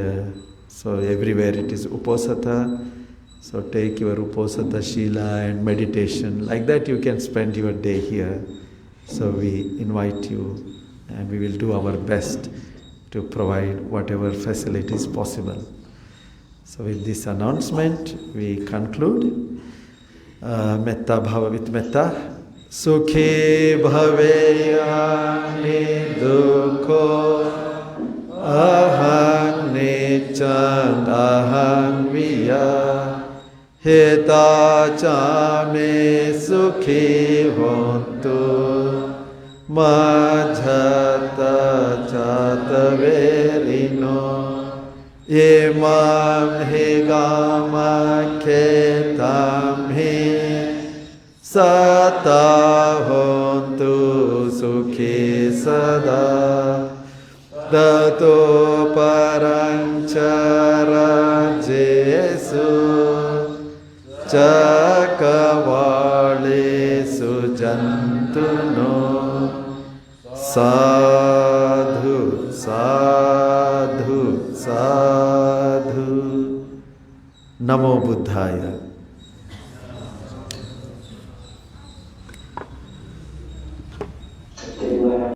so everywhere it is Uposatha. So take your Uposatha Shila and meditation. Like that you can spend your day here. So we invite you, and we will do our best to provide whatever facilities possible. So with this announcement we conclude. Metta bhava with metta. Sukhi bhaveyani dukho ahang nichan ahang viya heta chame sukhi hontu majhata chataverino imam higama ketam hi sata hontu sukhi sada dato paranchara jesu chakavalesu jantuno sadhu sadhu sadhu. Namo Buddhaya.